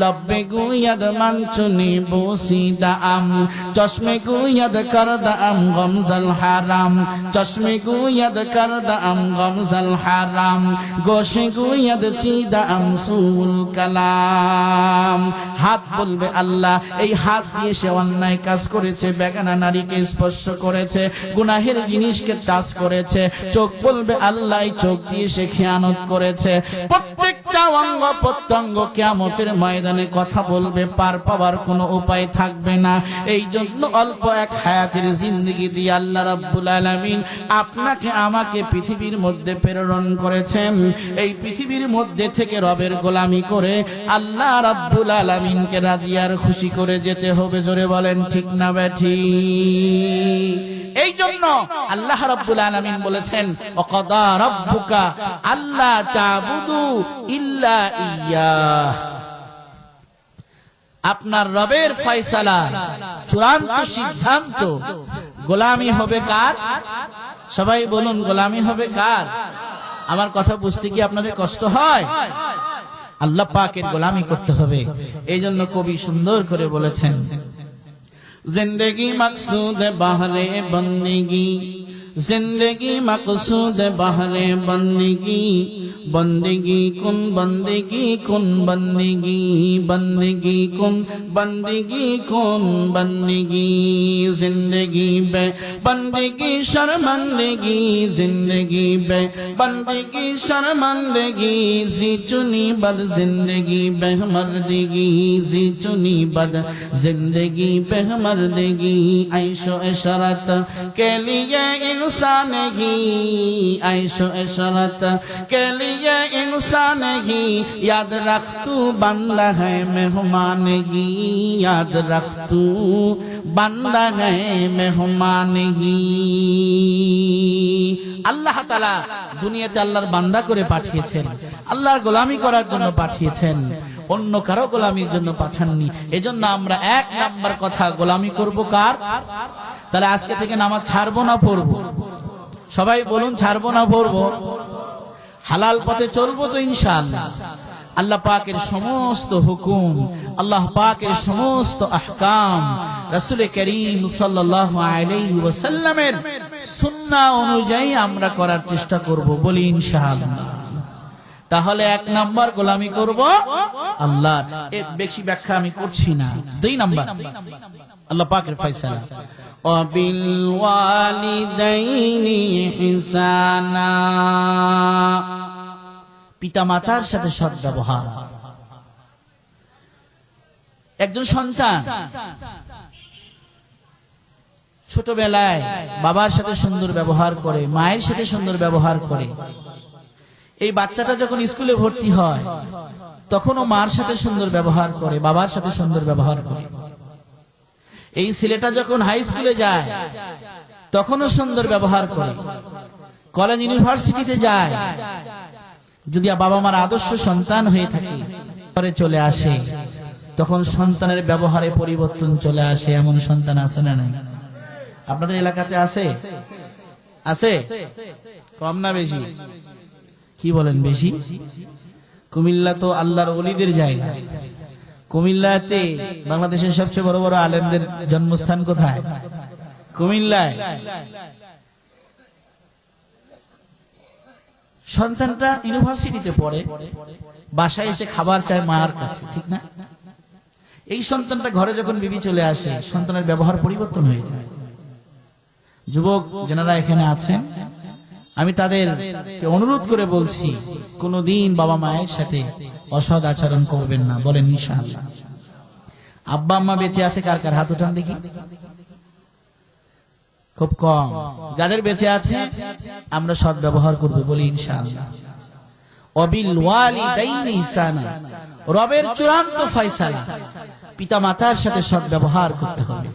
লব্বে গুয়াদ মানচুনি বসি দা আম, চশমে গুয়াদ কর দা আম গমজল হারাম, চশমে গুয়াদ কর দা আম গমজল হারাম, গোশে গুয়াদ চিদা আম সুল কালাম। হাত বলবে আল্লাহ, এই হাত দিয়ে সে অন্যায় কাজ করেছে, বেগানা নারীকে স্পর্শ করেছে, গুনাহের জিনিসকে টাচ করেছে। চোখ বলবে আল্লাহ, এই চোখ দিয়ে সে খেয়ানত করেছে। প্রত্যেকটা অঙ্গ প্রত্যঙ্গ কিয়ামতের ময়দানে কথা বলবে, পার পাওয়ার কোনো উপায় থাকবে না। এই জন্য অল্প এক হায়াতের জিন্দেগি দিয়ে আল্লাহ রাব্বুল আলামিন আপনাকে আমাকে পৃথিবীর মধ্যে প্রেরণ করেছেন। এই পৃথিবীর মধ্যে থেকে রবের গোলামি করে আল্লাহ রাব্বুল আলামিনকে রাজি আর খুশি করে যেতে হবে। জোরে বলেন ঠিক না বেঠিক? এই জন্য আল্লাহ রাব্বুল আলামিন বলেছেন, ওয়াকাদা রাব্বুকা আল্লা তা'বুদু ইল্লা ইয়্যাহ। আপনার রবের ফয়সালা, চূড়ান্ত সিদ্ধান্ত, গোলামি হবে কার? সবাই বলুন, গোলামি হবে কার? আমার কথা বুঝতে কি আপনাদের কষ্ট হয়? আল্লাহ পাকের গোলামি করতে হবে। এই জন্য কবি সুন্দর করে বলেছেন, জিন্দেগি মকসুদ বাহরে বন্দেগি, जिंदगी मकसूद बहरे बंदगी, बंदगी कुन बंदगी कुन बंदगी, बंदगी कुन बंदगी कुन बंदगी, जिंदगी बे बंदगी शर्मंदगी, जिंदगी बे बंदगी शर्मंदगी, जी चुनी बद जिंदगी बेहमर्दगी, जी चुनी बद जिंदगी बेहमर्दगी, ऐशो इशरत के लिए इंसान ही, ऐशो इशरत के लिए इंसान ही, याद रख तू बंदा है मेहमान ही, याद रख तू बंदा है मेहमान ही। আল্লাহ তাআলা দুনিয়াতে আল্লাহর বান্দা করে পাঠিয়েছেন, আল্লাহর গোলামি করার জন্য পাঠিয়েছেন, অন্য কারো গোলামির জন্য পাঠাননি। এজন্য আমরা এক নাম্বার কথা, গোলামি করব কার? তাহলে আজকে থেকে নামাজ ছাড়বো না পড়বো? সবাই বলুন, ছাড়বো না পড়বো? হালাল পথে চলবো তো ইনশাআল্লাহ। আল্লাহ পাকের সমস্ত হুকুম, আল্লাহ পাকের সমস্ত আহকাম রাসূল করিম সাল্লাল্লাহু আলাইহি ওয়াসাল্লামের সুন্নাহ অনুযায়ী আমরা করার চেষ্টা করব, বলি ইনশাআল্লাহ। তাহলে এক নাম্বার গোলামি করব আল্লাহ। এর বেশি ব্যাখ্যা আমি করছি না। দুই নাম্বার আল্লাহ পাকের ফয়সালা, ওয়াবিল ওয়ালিদাইনি ইহসানা, পিতা মাতার সাথে সৎ ব্যবহার। একজন সন্তান ছোটবেলায় বাবার সাথে সুন্দর ব্যবহার করে, মায়ের সাথে সুন্দর ব্যবহার করে, এই বাচ্চাটা যখন স্কুলে ভর্তি হয় তখনও মার সাথে সুন্দর ব্যবহার করে, বাবার সাথে সুন্দর ব্যবহার করে। এই ছেলেটা যখন হাই স্কুলে যায় তখনও সুন্দর ব্যবহার করে, কলেজ ইউনিভার্সিটিতে যায়, যদি বাবা মার আদর্শ সন্তান হয়ে থাকে, পরে চলে আসে, তখন সন্তানের ব্যবহারে পরিবর্তন চলে আসে। এমন সন্তান আছে না নাই? আপনাদের এলাকাতে আছে? আছে? কম না বেশি? কি বলেন, বেশি? কুমিল্লা তো আল্লাহর ওলিদের জায়গা। কুমিল্লাতে বাংলাদেশের সবচেয়ে বড় বড় আলেমদের জন্মস্থান কোথায়? কুমিল্লায়। সন্তানটা ইউনিভার্সিটিতে পড়ে, বাসায় এসে খাবার চায় মার কাছে, ঠিক না? এই সন্তানটা ঘরে যখন বিবি চলে আসে, সন্তানের ব্যবহার পরিবর্তন হয়ে যায়। যুবক যারা এখানে আছেন, আমি তাদেরকে অনুরোধ করে বলছি, কোনদিন বাবা মায়ের সাথে অসৎ আচরণ করবেন না, বলেন ইনশাআল্লাহ। আব্বা আম্মা বেঁচে আছে কার কার? হাত উঠান দেখি। খুব কম। যাদের বেঁচে আছে আমরা সৎ ব্যবহার করব, বলি ইনশাআল্লাহ। ওয়াবিল ওয়ালিদাইনি ইহসানা, রবের চূড়ান্ত ফয়সালা, পিতা মাতার সাথে সৎ ব্যবহার করতে হবে,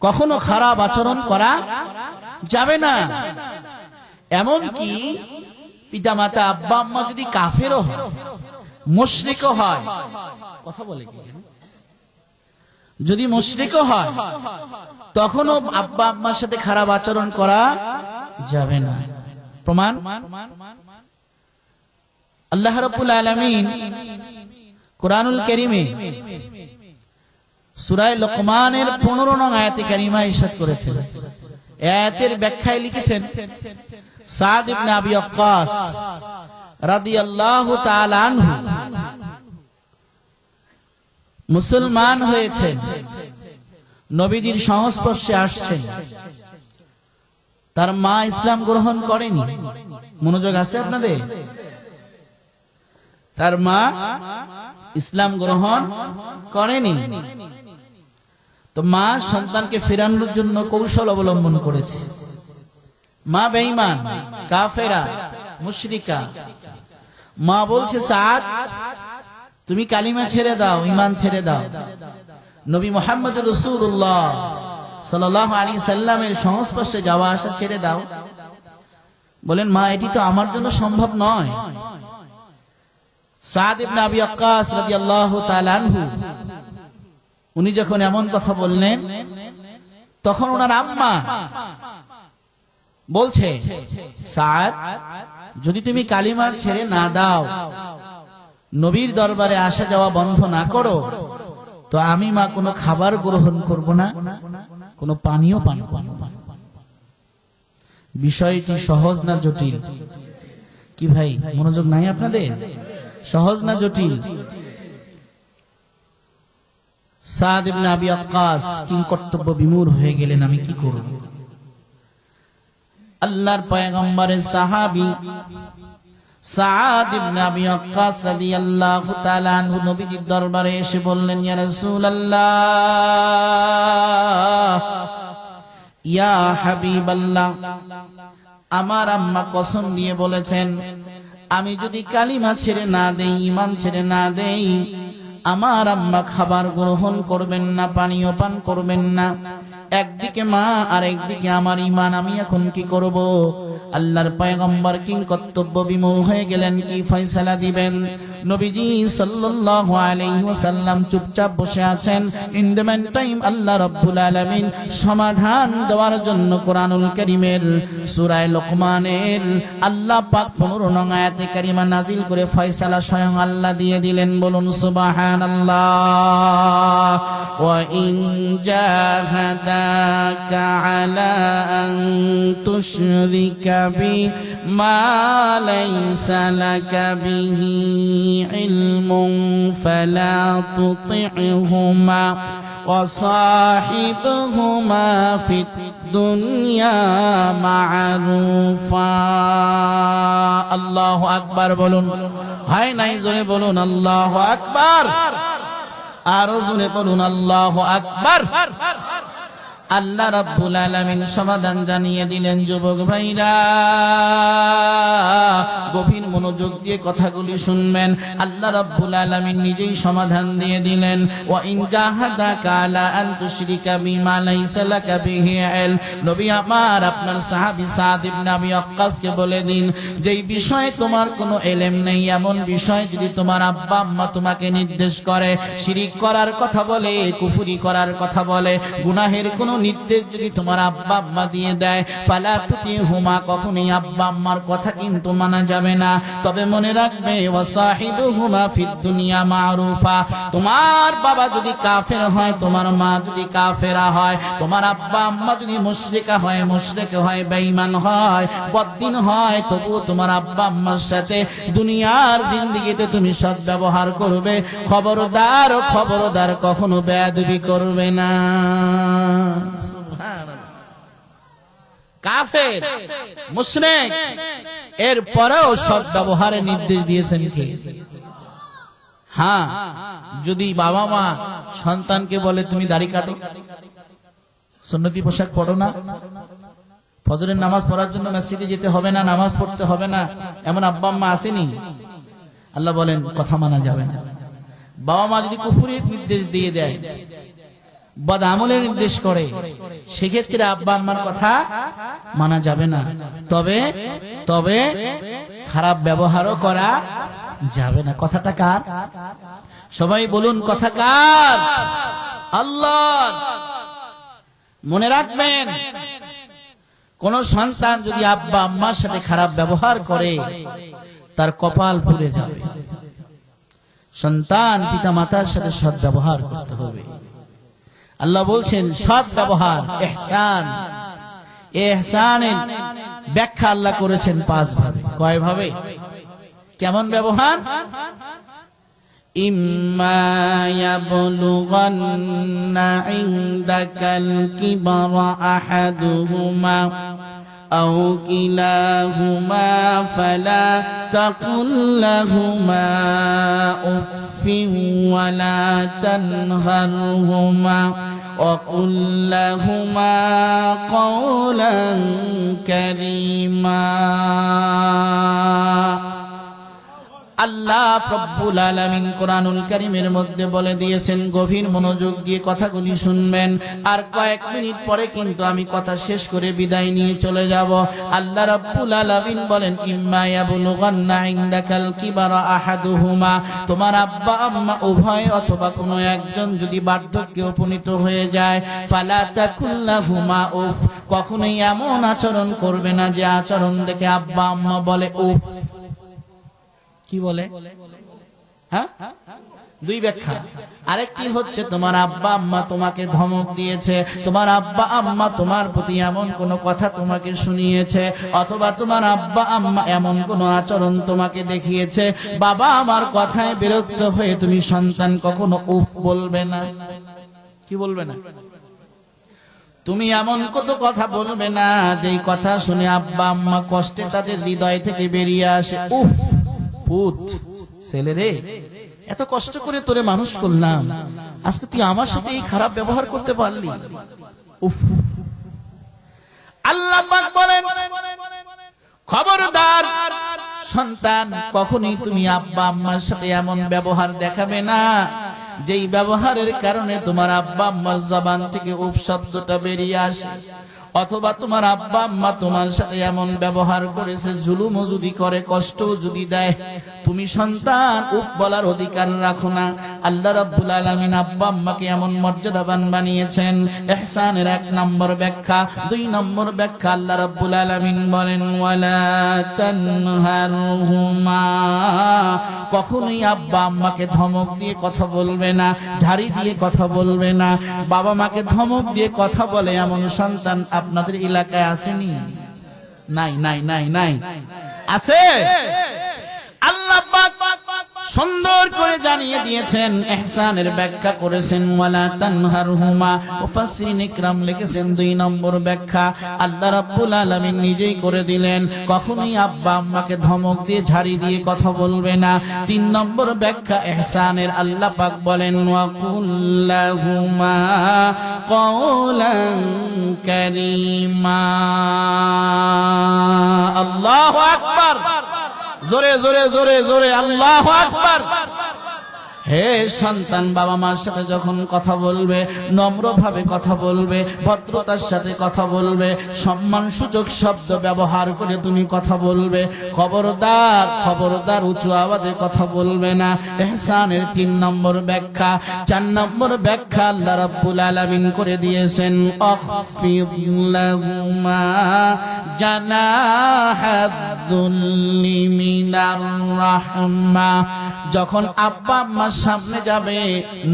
কখনো খারাপ আচরণ করা যাবে না। এমনকি পিতা মাতা আব্বা আম্মা যদি কাফেরও হয়, মুশরিকও হয়, কথা বলে কি, যদি মুশরিকও হয় তখনও আব্বা আম্মার সাথে খারাপ আচরণ করা যাবে না। প্রমাণ আল্লাহ রাব্বুল আলামিন কুরআনুল কারীমে সূরা লুকমানের 15 নং আয়াতে কারিমা ইরশাদ করেছেন। আয়াতের ব্যাখ্যায় লিখেছেন, সাদ ইবনে আবি ওয়াক্কাস রাদিয়াল্লাহু তাআলা আনহু মুসলমান হয়েছেন, নবীজির সংস্পর্শে আসছেন, তার মা ইসলাম গ্রহণ করেনি। মনোযোগ আছে আপনাদের? তার মা ইসলাম গ্রহণ করেনি, তো মা সন্তানকে ফেরানোর জন্য কৌশল অবলম্বন করেছে। মা বেঈমান, কাফেরা, মুশরিকা। মা বলছে, সাদ তুমি কালিমা ছেড়ে দাও, ঈমান ছেড়ে দাও, নবী মুহাম্মদ রাসূলুল্লাহ সাল্লাল্লাহু আলাইহি সাল্লামের সংস্পর্শে যাওয়া আসা ছেড়ে দাও। বলেন, মা এটি তো আমার জন্য সম্ভব নয়। সাদ ইবনে আবি ওয়াক্কাস রাদিয়াল্লাহু তাআলা আনহু উনি যখন এমন কথা বললেন তখন ওনার আম্মা বলছে, সাদ, যদি তুমি কালিমা ছেড়ে না দাও, নবীর দরবারে আসা যাওয়া বন্ধ না করো, তো আমি মা কোনো খাবার গ্রহণ করব না, কোনো পানীয় পান করব না। বিষয়টি সহজ না জটিল? কি ভাই, মনোযোগ নাই আপনাদের? সহজ না জটিল? সাদ ইবনে আবি ওয়াক্কাস কিংকর্তব্য বিমূঢ় হয়ে গেলেন, আমি কি করব? আল্লাহর পয়গম্বরের সাহাবী সাদ ইবনে আবি ওয়াক্কাস রাদিয়াল্লাহু তাআলা আনহু নবীজির দরবারে এসে বললেন, ইয়া রাসূলুল্লাহ, ইয়া হাবিবাল্লাহ, আমার আম্মা কসম দিয়ে বলেছেন, আমি যদি কালিমা ছেড়ে না দেই, ঈমান ছেড়ে না দেই, আমার আম্মা খাবার গ্রহণ করবেন না, পানীয় পান করবেন না। একদিকে মা আর একদিকে আমার ঈমান, আমি এখন কি করব? আল্লাহর পয়গম্বর কিংকর্তব্য বিমূঢ় হয়ে গেলেন, কি ফয়সালা দিবেন? নবীজি সাল্লাল্লাহু আলাইহি ওয়াসাল্লাম চুপচাপ বসে আছেন। ইন দ্য মেন টাইম আল্লাহ রাব্বুল আলামিন সমাধান দেওয়ার জন্য কোরআনুল কারীমের সূরা লোকমানের আল্লাহ পাক 15 নং আয়াতে কারিমা নাজিল করে ফয়সালা স্বয়ং আল্লাহ দিয়ে দিলেন। বলুন সুবহানাল্লাহ। ওয়া ইন জাহাদাকা আলা আন তুশরিকা বি মা লাইসা লাকা বিহি ইলমুন ফালা তুতি'হুমা ওয়া সাহিবহুমা ফিদ দুনিয়া মা'রুফা। আল্লাহু আকবার বলুন। হায় নাই জোরে বলুন আল্লাহু আকবার। আরো জোরে বলুন আল্লাহু আকবার। আল্লাহ রাব্বুল আলামিন সমাধান জানিয়ে দিলেন। যুবক ভাইরা, গভীর মনোযোগ দিয়ে কথাগুলি শুনবেন। আল্লাহ রাব্বুল আলামিন নিজেই সমাধান দিয়ে দিলেন। ওয়া ইন জাহাদাকা আলা আন তুশরিকা বিমা লাইসা লাকা বিহি ইলম। নবী আমার আপনার সাহাবী সাদ ইবনে আবি ওয়াক্কাসকে বলে দিন, যেই বিষয়ে তোমার কোনো ইলম নেই, এমন বিষয় যদি তোমার আব্বা আম্মা তোমাকে নির্দেশ করে, শিরিক করার কথা বলে, কুফরি করার কথা বলে, গুনাহের কোনো নির্দেশ যদি তোমার আব্বা আম্মা দিয়ে দেয়, ফালা তুতিহুমা, কখনোই আব্বা আম্মার কথা কিন্তু মানা যাবে না। তবে মনে রাখবে, ওয়া সাহিবুহুমা ফিদ দুনিয়া মা'রুফা, তোমার বাবা যদি কাফের হয়, তোমার মা যদি কাফেরা হয়, তোমার আব্বা আম্মা যদি মুশরিকা হয়, মুশরিক হয়, বেঈমান হয়, বদ্দিন হয়, তবুও তোমার আব্বা আম্মার সাথে দুনিয়ার জিন্দেগিতে তুমি সদ্ব্যবহার করবে। খবরদার, খবরদার, কখনো বেয়াদবি করবে না। কাফের, মুশরিক, এর পরেও সদ্ব্যবহারের নির্দেশ দিয়েছেন কে? হ্যাঁ, যদি বাবা মা সন্তানকে বলে তুমি দাড়ি কাটো, সুন্নতি পোশাক পরো না, ফজরের নামাজ পড়ার জন্য মসজিদে যেতে হবে না, নামাজ পড়তে হবে না, এমন আব্বা আম্মা আসেনি? আল্লাহ বলেন কথা মানা যাবে না। বাবা মা যদি কুফরির নির্দেশ দিয়ে দেয়, বদ আমলের নির্দেশ করে, সেক্ষেত্রে আব্বা আম্মার কথা মানা যাবে না। তবে তবে খারাপ ব্যবহারও করা যাবে না। কথাটা কার? সবাই বলুন, কথা কার? আল্লাহ। মনে রাখবেন, কোন সন্তান যদি আব্বা আম্মার সাথে খারাপ ব্যবহার করে, তার কপাল পুড়ে যাবে। সন্তান পিতা মাতার সাথে সৎ ব্যবহার করতে হবে। আল্লাহ বলছেন সৎ ব্যবহার, ইহসান। ইহসানের ব্যাখ্যা আল্লাহ করেছেন 5 ভাবে। কয় ভাবে? কেমন ব্যবহার? ইম্মা ইয়াবলুগান্না ইনদাকাল কিবরা আহাদুহুমা আও কিলাহুমা ফালা তাকুল লাহুমা উফফিন ওয়ালা তানহারহুমা وقل لهما قولا كريما আল্লাহ রব্বুল আলামিন কোরআনুল কারীমের মধ্যে বলে দিয়েছেন, গভীর মনোযোগ দিয়ে কথাগুলি শুনবেন। আর কয়েক মিনিট পরে কিন্তু আমি কথা শেষ করে বিদায় নিয়ে চলে যাব। আল্লাহ রব্বুল আলামিন বলেন, ইম্মা ইয়াবলুগান্না ইনদাকাল কিবারা আহাদুহুমা, তোমার আব্বা আম্মা উভয় অথবা কোনো একজন যদি বার্ধক্যে উপনীত হয়ে যায়, ফালা তাকুল্লাহুমা উফ, কখনোই এমন আচরণ করবে না যে আচরণ দেখে আব্বা আম্মা বলে উফ। কি বলে? হ্যাঁ, দুই ব্যাখ্যা। আরেকটি হচ্ছে তোমার আব্বা আম্মা তোমাকে ধমক দিয়েছে, তোমার আব্বা আম্মা তোমার প্রতি এমন কোন কথা তোমাকে শুনিয়েছে, অথবা তোমার আব্বা আম্মা এমন কোন আচরণ তোমাকে দেখিয়েছে, বাবা আমার কথায় বিরক্ত হয়ে তুমি সন্তান কখনো উফ বলবে না। কি বলবে না? তুমি এমন কত কথা বলবে না যেই কথা শুনে আব্বা আম্মা কষ্টে তাদের হৃদয় থেকে বেরিয়ে আসে, উফ পুত, ছেলে রে, এত কষ্ট করে তোরে মানুষ করলাম, আজকে তুই আমার সাথে এই খারাপ ব্যবহার করতে পারলি, উফ। আল্লাহ পাক বলেন, খবরদার সন্তান, কখনোই তুমি আব্বা আম্মার সাথে এমন ব্যবহার দেখাবে না যেই ব্যবহারের কারণে তোমার আব্বা আম্মার জবান থেকে উফ শব্দটা বেরিয়ে আসে, অথবা তোমার আব্বা আম্মা তোমার সাথে এমন ব্যবহার করেছে, জুলুমও যদি করে, কষ্টও যদি দেয়, তুমি সন্তান উফ বলার অধিকার রাখো না। আল্লাহ রাব্বুল আলামিন আব্বা আম্মাকে এমন মর্যাদাবান বানিয়েছেন। ইহসানের 1 নম্বর ব্যাখ্যা। 2 নম্বর ব্যাখ্যা, আল্লাহ রাব্বুল আলামিন বলেন, ওয়ালা তানহারহুমা, কখনোই আব্বা আম্মাকে ধমক দিয়ে কথা বলবে না, ঝাড়ি দিয়ে কথা বলবে না। বাবা মাকে ধমক দিয়ে কথা বলে এমন সন্তান আপনাদের এলাকায় আসেনি? নাই নাই নাই নাই, আছে? আল্লাহ পাক সুন্দর করে জানিয়ে দিয়েছেন, ইহসানের ব্যাখ্যা করেছেন, ওয়ালা তানহারহুমা। মুফাসসিরিন ইকরাম লিখেছেন 2 নম্বর ব্যাখ্যা আল্লাহ রাব্বুল আলামিন নিজেই করে দিলেন, কখনোই আব্বা আম্মাকে ধমক দিয়ে ঝাড়ি দিয়ে কথা বলবে না। 3 নম্বর ব্যাখ্যা ইহসানের, আল্লাহ পাক বলেন, ওয়া কুল্লাহুমা কওলান কারীমা। আল্লাহু আকবার, জোরে জোরে জোরে জোরে আল্লাহু আকবার। হে সন্তান, বাবা মার সাথে যখন কথা বলবে, নম্রভাবে কথা বলবে, ভদ্রতার সাথে কথা বলবে, সম্মানসূচক শব্দ ব্যবহার করে তুমি কথা বলবে। খবরদার খবরদার উঁচু আওয়াজে কথা বলবে না। ইহসানের 3 নম্বর ব্যাখ্যা। 4 নম্বর ব্যাখ্যা আল্লাহ রাব্বুল আলামিন করে দিয়েছেন, আখফিদ লাহুমা জানাহাদ-দুল্লি মিনার রাহমা। যখন আব্বা আম্মার সামনে যাবে,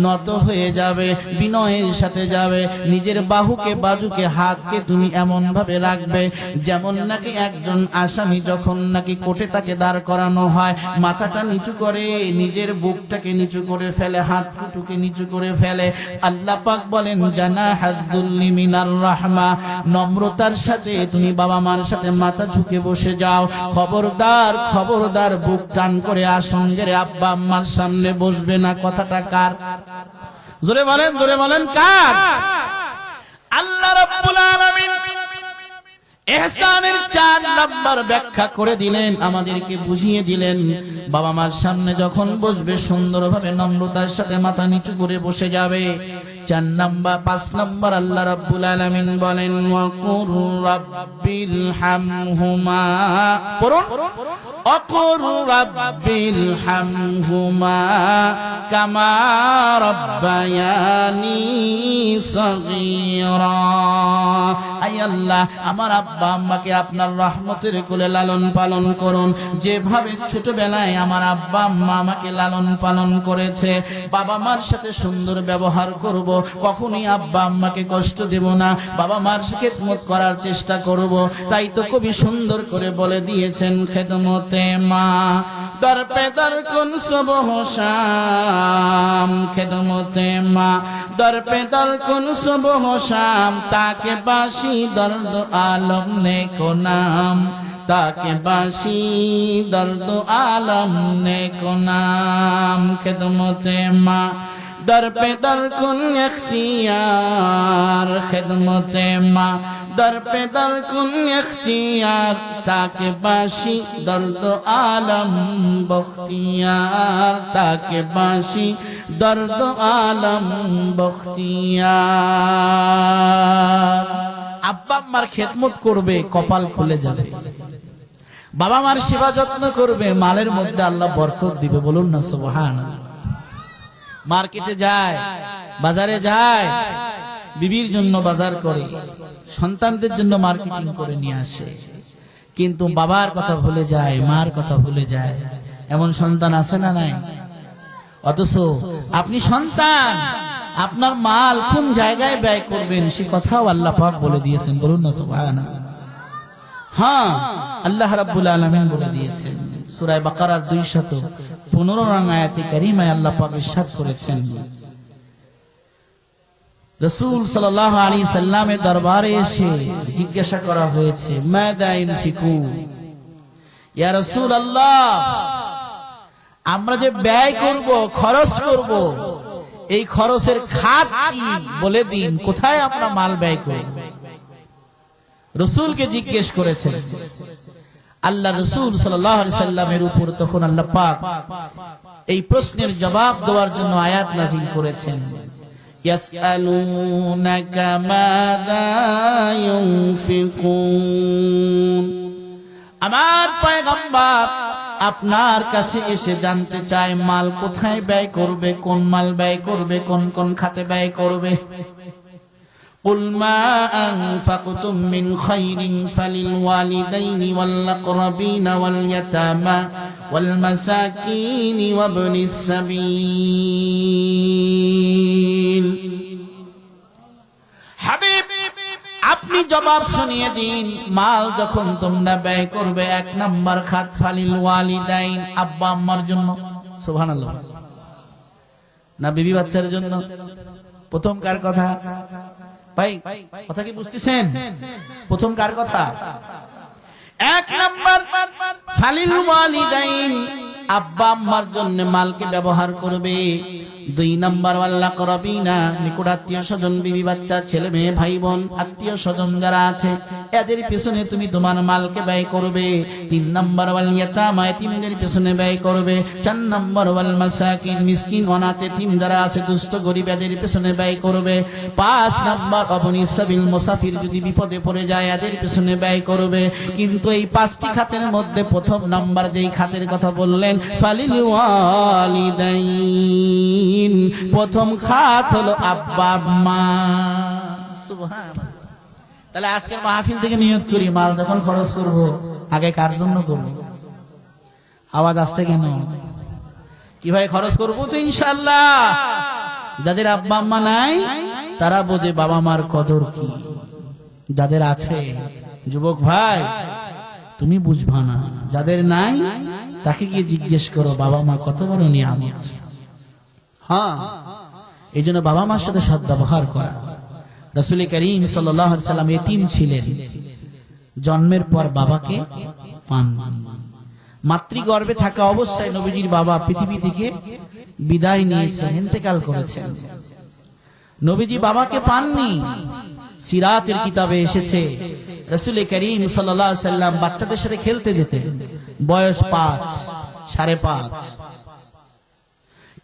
নত হয়ে যাবে, বিনয়ের সাথে যাবে, নিজের বাহুকে বাজুকে হাতকে তুমি এমন ভাবে রাখবে যেমন নাকি একজন আসামি যখন নাকি কোর্টে তাকে দাঁড় করানো হয়, মাথাটা নিচু করে, নিজের বুকটাকে নিচু করে ফেলে, হাত দুটোকে নিচু করে ফেলে। আল্লাহ পাক বলেন, জানাহাদ-দুল্লি মিনার রাহমা, নম্রতার সাথে তুমি বাবা মার সাথে মাথা ঝুঁকে বসে যাও। খবরদার খবরদার বুক টান করে আসন গেড়ে আব্বা আম্মার সামনে বসবে না। কথাটা কার? জোরে বলেন কার? আল্লাহ রাব্বুল আলামিন ইহসানের 4 নম্বর ব্যাখ্যা করে দিলেন, আমাদেরকে বুঝিয়ে দিলেন, বাবা মার সামনে যখন বসবে সুন্দরভাবে নম্রতার সাথে মাথা নিচু করে বসে যাবে। 4 নম্বর 5 নম্বর আল্লাহ রাব্বুল আলামিন বলেন, ওয়া কুর রাব্বিল হামহুমা, পড়ুন, অকুর রাব্বিল হামহুমা কামা রাব্বায়ানি সগীরা। আয় আল্লাহ, আমার আব্বা আম্মাকে আপনার রহমতের কোলে লালন পালন করুন, যেভাবে ছোটবেলায় আমার আব্বা আম্মা আমাকে লালন পালন করেছে। বাবা মার সাথে সুন্দর ব্যবহার করব, কখনোই আব্বা আম্মাকে কষ্ট দেব না, বাবা মার খেদমত করার চেষ্টা করব। তাই তো কবি সুন্দর করে বলে দিয়েছেন, খেদমতে মা দর পে দর কুন সুবহ শাম, খেদমতে মা দর পে দর কুন সুবহ শাম, তাকে বাসি দর্দ আলম নেকো নাম, তাকে বাসি দর্দ আলম নেকো নাম। খেদমতে মা दर पे दर कुन इख्तियार खिदमते माँ दर पे दर कुन इख्तियार ताके बाशी दर्द आलम बख्तियार ताके बाशी दर्द आलम बख्तियार। আব্বা আম্মার খেদমত করবে, কপাল খুলে যাবে। বাবা মার সেবা যত্ন করবে, মালের মধ্যে আল্লাহ বরকত দিবে। বলুন না সুবহানাল্লাহ। মার্কেটে যায়, বাজারে যায়, বিবির জন্য বাজার করে, সন্তানদের জন্য মার্কেটিং করে নিয়ে আসে, কিন্তু বাবার কথা ভুলে যায়, মার কথা ভুলে যায়। এমন সন্তান আছে না নাই? অথচ আপনি সন্তান, আপনার মাল কোন জায়গায় ব্যয় করবেন সে কথাও আল্লাহ পাক বলে দিয়েছেন। বলুন না সুবহানাল্লাহ। হ্যাঁ, আল্লাহ রাব্বুল আলামিন বলে দিয়েছেন সূরা বাকারার 215 নং আয়াতে কারীমায় আল্লাহ পাক ইরশাদ করেছেন, রাসূল সাল্লাল্লাহু আলাইহি সাল্লামের দরবারে এসে জিজ্ঞাসা করা হয়েছে, মাযা ইনফিকু, ইয়া রাসূলুল্লাহ, আমরা যে ব্যয় করব, খরচ করব, এই খরচের খাত কি বলে দিন, কোথায় আমরা মাল ব্যয় করব? রাসূলকে জিজ্ঞেস করেছেন। আল্লাহ রাসূল সাল্লাল্লাহু আলাইহি সাল্লামের উপর তখন আল্লাহ পাক এই প্রশ্নের জবাব দেওয়ার জন্য আয়াত নাযিল করেছেন, ইয়াসআলুনাকা মাযা ইউনফিকুন। আমার পয়গম্বর আপনার কাছে এসে জানতে চায় মাল কোথায় ব্যয় করবে, কোন মাল ব্যয় করবে, কোন কোন খাতে ব্যয় করবে। قل ما أنفقتم من خير فللوالدين والأقربين واليتامى والمساكين وابن السبيل। হাবিব, আপনি জবাব শুনিয়ে দিন, মাল যখন তোমরা ব্যয় করবে, এক নাম্বার খাত ফালিল ওয়ালিদাইন, আব্বা আম্মার জন্য। সুবহানাল্লাহ। না বিবি বাচ্চার জন্য? প্রথম কার কথা ভাই? কথা কি বুঝতেছেন? প্রথম কার কথা? এক নাম্বার ফালিল ওয়ালিদাইন, আব্বা আম্মার জন্য মালকে ব্যবহার করবে। দুই নাম্বার ওয়াল আকরাবিনা, নিকট আত্মীয় স্বজন, বিবি বাচ্চা, ছেলে মেয়ে, ভাই বোন, আত্মীয় স্বজন যারা আছে এদের পিছনে তুমি তোমার মালকে ব্যয় করবে। তিন নাম্বার ওয়াল ইয়াতামা, এতিমদের পিছনে ব্যয় করবে। চার নাম্বার ওয়াল মাসাকিন, মিসকিন অনাথ এতিম যারা আছে, দুস্থ গরীব, এদের পিছনে ব্যয় করবে। পাঁচ নাম্বার অবনিস সাবিল, মুসাফির যদি বিপদে পড়ে যায় এদের পিছনে ব্যয় করবে। কিন্তু এই পাঁচটি খাতের মধ্যে প্রথম নাম্বার যেই খাতের কথা বললেন, ফালিল ওয়ালিদাইন, প্রথম খাত হলো আব্বা আম্মা। সুবহানাল্লাহ। তাহলে আজকের মাহফিল থেকে নিয়ত করি, মাল যখন খরচ করব আগে কার জন্য করব? আওয়াজ আসতে কেন? কি ভাই খরচ করব তো ইনশাআল্লাহ। যাদের আব্বা আম্মা নাই তারা বোঝে বাবা মার কদর কি, যাদের আছে যুবক ভাই তুমি বুঝবা না, যাদের নাই তাকে গিয়ে জিজ্ঞেস করো বাবা মা কত বড় নিয়ামত। হ্যাঁ, এই জন্য বাবা মার সাথে সদ্ব্যবহার করা। রাসূল করিম সাল্লাল্লাহু আলাইহি সাল্লাম এতিম ছিলেন, জন্মের পর বাবাকে পান। মাতৃগর্ভে থাকা অবস্থায় নবীজির বাবা পৃথিবী থেকে বিদায় নিয়েছেন, ইন্তেকাল করেছেন। নবীজি বাবাকে পাননি। সিরাতের কিতাবে এসেছে রাসূল করিম সাল্লাল্লাহু আলাইহি সাল্লাম বাচ্চাদের সাথে খেলতে যেতেন, বয়স 5, 5.5,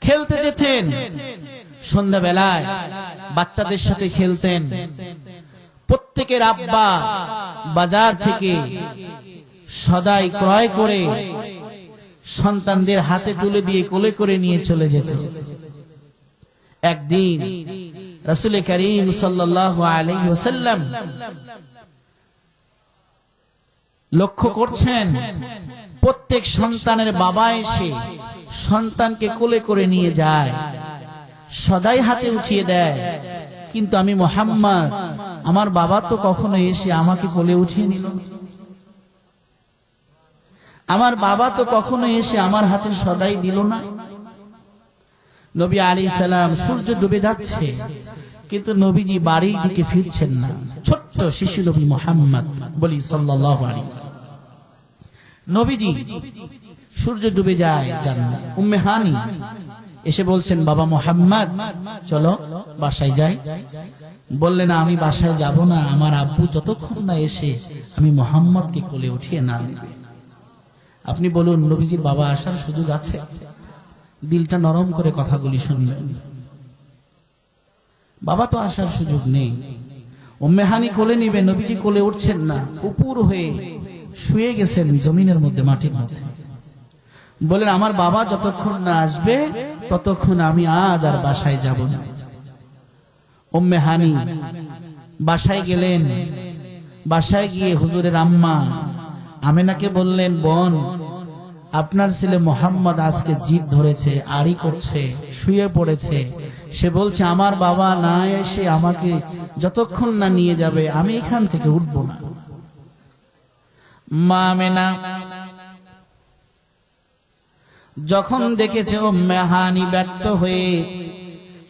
খেলতে যেতেন। সন্ধ্যাবেলায় বাচ্চাদের সাথে খেলতেন। প্রত্যেকের আব্বা বাজার থেকে সদাই ক্রয় করে সন্তানদের হাতে তুলে দিয়ে কোলে করে নিয়ে চলে যেত। একদিন রাসূল করিম সাল্লাল্লাহু আলাইহি ওয়াসাল্লাম লক্ষ্য করছেন প্রত্যেক সন্তানের বাবা এসে সন্তানকে কোলে করে নিয়ে যায়, সদাই হাতে উঠিয়ে দেয়, কিন্তু আমি মুহাম্মদ, আমার বাবা তো কখনো এসে আমাকে কোলে উঠিয়ে নিল না, আমার বাবা তো কখনো এসে আমার হাতে সদাই দিল না। নবী আলাইহিস সালাম, সূর্য ডুবে যাচ্ছে কিন্তু নবীজি বাড়ির দিকে ফিরছেন না। ছোট্ট শিশু নবী মুহাম্মদ বলি সাল্লাল্লাহু আলাইহি ওয়াসাল্লাম, নবীজি সূর্য ডুবে যায় জান্নাত। উম্মে হানি এসে বলছেন, বাবা মোহাম্মদ চলো বাসায় যাই। বললেন, আমি বাসায় যাব না, আমার আব্বু যতক্ষণ না এসে আমি মোহাম্মদকে কোলে উঠিয়ে না নেবে। আপনি বলুন, নবীজির বাবা আসার সুযোগ আছে? দিলটা নরম করে কথাগুলি শুনবেন। বাবা তো আসার সুযোগ নেই। উম্মে হানি কোলে নিবে, নবীজি কোলে উঠছেন না, উপর হয়ে শুয়ে গেছেন জমিনের মধ্যে, মাটির মধ্যে। বলেন, আমার বাবা যতক্ষণ না আসবে ততক্ষণ আমি আজ আর বাসায় যাব না। উম্মে হানি বাসায় গেলেন। বাসায় গিয়ে হুজুরের আম্মা আমেনাকে বললেন, বোন, আপনার ছেলে মোহাম্মদ আজকে জিদ ধরেছে, আড়ি করছে, শুয়ে পড়েছে। সে বলছে, আমার বাবা না এসে আমাকে যতক্ষণ না নিয়ে যাবে আমি এখান থেকে উঠব না। মা আমেনা যখন দেখেছে উম্মে হানি ব্যর্থ হয়ে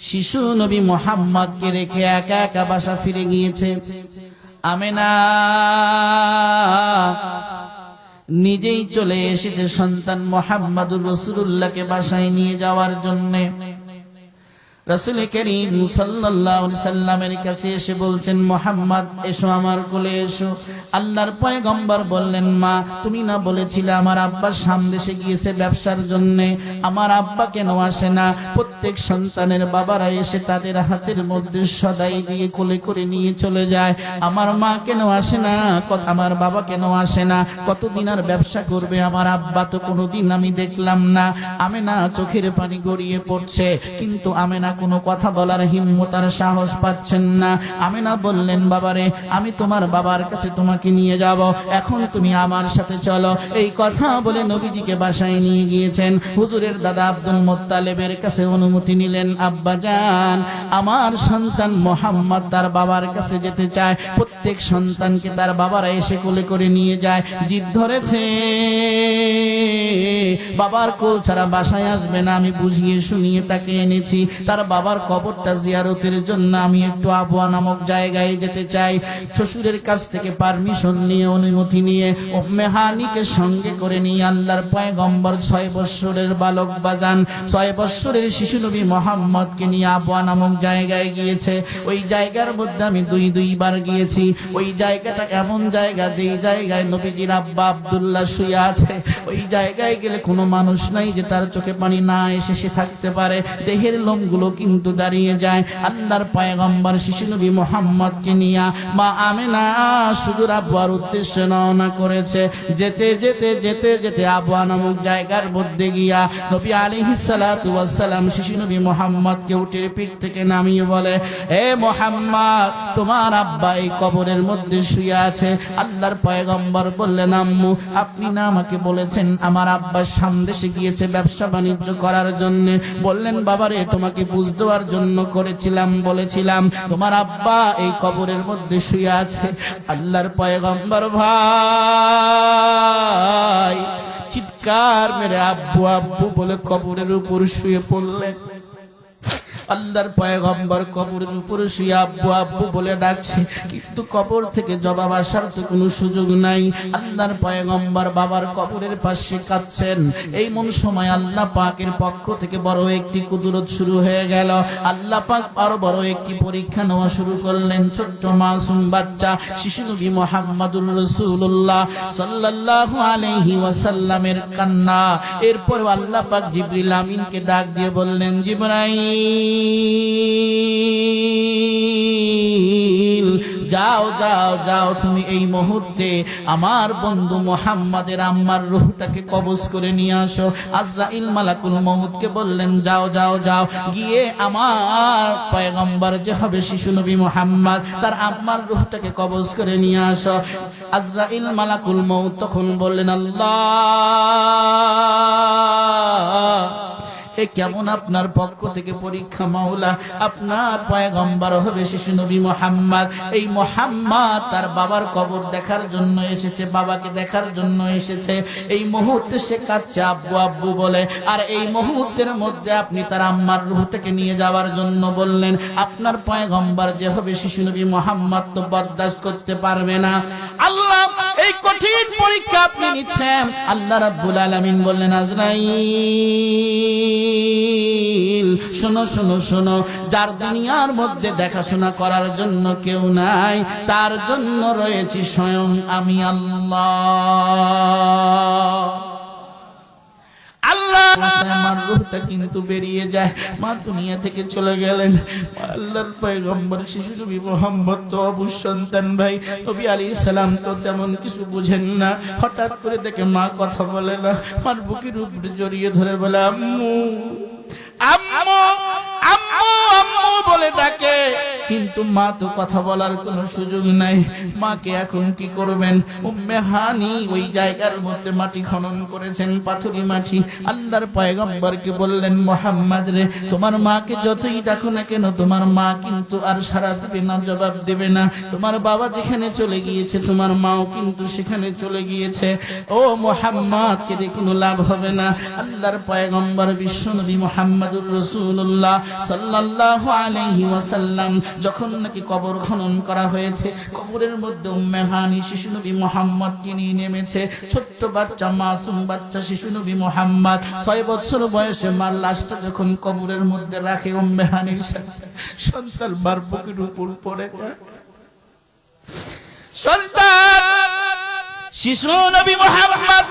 শিশু নবী মোহাম্মদকে রেখে একা একা বাসা ফিরে গিয়েছে, আমেনা নিজেই চলে এসেছে সন্তান মোহাম্মদুর রাসূলুল্লাহকে বাসায় নিয়ে যাওয়ার জন্য। রাসূল করিম সাল্লাল্লাহু আলাইহি সাল্লামের কাছে এসে বলছেন, মোহাম্মদ এসো, আমার কোলে এসো। আল্লাহর পয়গম্বর বললেন, মা তুমি না বলেছিলে আমার আব্বা সামদেশে গিয়েছে ব্যবসার জন্য, আমার আব্বা কেন আসে না? প্রত্যেক সন্তানের বাবারা এসে তাদের হাতের মধ্যে সদাই দিয়ে কোলে করে নিয়ে চলে যায়, আমার মা কেন আসে না? আমার বাবা কেন আসে না? কতদিন আর ব্যবসা করবে? আমার আব্বা তো কোনোদিন আমি দেখলাম না। আমেনা চোখের পানি গড়িয়ে পড়ছে, কিন্তু আমেনা কোনো কথা বলার হিম্মত আর সাহস পাচ্ছেন না। আমেনা বললেন, বাবারে, আমি তোমার বাবার কাছে তোমাকে নিয়ে যাব, এখন তুমি আমার সাথে চলো। এই কথা বলে নবীজিকে বাসায় নিয়ে গিয়েছেন। হুজুরের দাদা আব্দুল মুত্তালিবের কাছে অনুমতি নিলেন, আব্বা জান, আমার সন্তান মোহাম্মদ তার বাবার কাছে যেতে চায়। প্রত্যেক সন্তানকে তার বাবারা এসে কোলে করে নিয়ে যায়, জিদ ধরেছে, বাবার কোল ছাড়া বাসায় আসবে না। আমি বুঝিয়ে শুনিয়ে তাকে এনেছি, তার বাবার কবরটা জিয়ারতের জন্য আমি একটু আবওয়া নামক জায়গায় যেতে চাই। শ্বশুরের কাছ থেকে পারমিশন নিয়ে, অনুমতি নিয়ে উম্মে হানিকে সঙ্গে করে নিয়ে আল্লাহর পয়গম্বর 6 বছরের বালক বাজান, 6 বছরের শিশু নবী মোহাম্মদকে নিয়ে আবওয়া নামক জায়গায় গিয়েছে। ওই জায়গার মধ্যে আমি দুইবার গিয়েছি। ওই জায়গাটা এমন জায়গা, যেই জায়গায় নবীজির আব্বা আব্দুল্লাহ শুয়ে আছে। ওই জায়গায় গেলে কোনো মানুষ নাই যে তার চোখে পানি না এসে সে থাকতে পারে, দেহের লোমগুলো কিন্তু দাঁড়িয়ে যায়। আল্লাহর পয়গম্বর শিশু নবী মোহাম্মদকে নিয়ে মা আমেনা সুদূর আবওয়ার উদ্দেশ্যে রওনা করেছে। যেতে যেতে যেতে যেতে আবওয়া নামক জায়গার মধ্যে গিয়া নবী আলাইহিস সালাতু ওয়াস সালাম শিশু নবী মোহাম্মদকে উটের পিঠ থেকে নামিয়ে বলে, এ মোহাম্মদ, তোমার আব্বা এই কবরের মধ্যে শুয়ে আছে। আল্লাহর পয়গম্বর বললেন, আম্মু, আপনি না আমাকে বলেছেন আমার আব্বা সামদেশে গিয়েছে ব্যবসা বাণিজ্য করার জন্য? বললেন, বাবারে, তোমাকে বুঝ দেওয়ার জন্য করেছিলাম, বলেছিলাম তোমার আব্বা এই কবরের মধ্যে শুয়ে আছে। আল্লাহর পয়গম্বর ভাই চিৎকার মেরে আব্বু আব্বু বলে কবরের উপর শুয়ে পড়লেন। আল্লাহর পয়গম্বর কবরের উপরে শুয়ে আব্বু আব্বু বলে ডাকছে, কিন্তু কবর থেকে জবাব আসার তো কোনো সুযোগ নাই। আল্লাহর পয়গম্বর বাবার কবরের পাশে কাঁদছেন। এই মন সময় আল্লাহ পাকের পক্ষ থেকে বড় একটি কুদরত শুরু হয়ে গেল। আল্লাহ পাক আরো বড় একটি পরীক্ষা নেওয়া শুরু করলেন। ছোট্ট মাসুম বাচ্চা শিশু নবী মুহাম্মদুর রাসূলুল্লাহ সাল্লাল্লাহু আলাইহি ওয়াসাল্লামের কান্না। এরপর আল্লাহ পাক জিবরিল আমিনকে ডাক দিয়ে বললেন, জিবরাইল, যাও যাও যাও, তুমি এই মুহূর্তে আমার বন্ধু মুহাম্মাদের আম্মার রূহটাকে কবজ করে নিয়ে আসো। আজরাইল মালাকুল মউতকে বললেন, যাও যাও যাও, গিয়ে আমার পয়গম্বর যে হবে শিশু নবী মুহাম্মদ, তার আম্মার রূহটাকে কবজ করে নিয়ে আসো। আজরাইল মালাকুল মউত তখন বললেন, আল্লাহ, এ কেমন আপনার পক্ষ থেকে পরীক্ষা মাওলা? আপনার পয়গম্বর হবে শিশু নবী মুহাম্মদ। এই মুহাম্মদ তার বাবার কবর দেখার জন্য এসেছে, বাবাকে দেখার জন্য এসেছে। এই মুহূর্তে সে কাঁদছে আব্বু আব্বু বলে, আর এই মুহূর্তের মধ্যে আপনি তার আম্মার রূহ থেকে নিয়ে যাওয়ার জন্য বললেন। আপনার পয়গম্বর যে হবে শিশু নবী মুহাম্মদ তো বরদাস্ত করতে পারবে না। আল্লাহ এই কঠিন পরীক্ষা আপনি নিচ্ছেন। আল্লাহ রাব্বুল আলামিন বললেন, আজরাইল, শোনো শোনো শোনো, যার দুনিয়ার মধ্যে দেখাশোনা করার জন্য কেউ নাই, তার জন্য রয়েছে স্বয়ং আমি আল্লাহ। আল্লাহ আমার রূহটা কিন্তু বেরিয়ে যায়, মা দুনিয়া থেকে চলে গেলেন। আল্লাহর পয়গম্বর শিশু নবী মুহাম্মদ তো অবুঝ সন্তান ভাই, নবী আলাইহিস সালাম তো তেমন কিছু বুঝেন না। হঠাৎ করে দেখে মা কথা বলে না, মার বুকের উপরে জড়িয়ে ধরে বলে আম্মু আম্মু আম্মু আম্মু বলে ডাকে, কিন্তু মা তো কথা বলার কোনো সুযোগ নাই। মাকে এখন কি করবেন? উম্মে হানি ওই জায়গার মধ্যে মাটি খনন করেছেন, পাথরি মাটি। আল্লাহর পয়গম্বরকে বললেন, মুহাম্মদ রে, তোমার মাকে যতই ডাকো না কেন, তোমার মা কিন্তু আর সাড়া দেবে না, জবাব দেবে না। তোমার বাবা যেখানে চলে গিয়েছে, তোমার মাও কিন্তু সেখানে চলে গিয়েছে। ও মুহাম্মদ, কে কোনো লাভ হবে না। আল্লাহর পয়গম্বর বিশ্বনবী মুহাম্মদুর রাসূলুল্লাহ সাল্লাল্লাহু আলাইহি ওয়াসাল্লাম যখন নাকি কবর খনন করা হয়েছে, কবরের মধ্যে উম্মে হানি শিশু নবী মুহাম্মদকে নিয়ে নেমেছে। ছোট্ট বাচ্চা, মাসুম বাচ্চা শিশু নবী মুহাম্মদ 6 বছর বয়সে মার লাশটা যখন কবরের মধ্যে রাখে, উম্মে হানির সাথে সন্তান মার বুকের উপর পড়ে যায়। সন্তান শিশু নবী মুহাম্মদ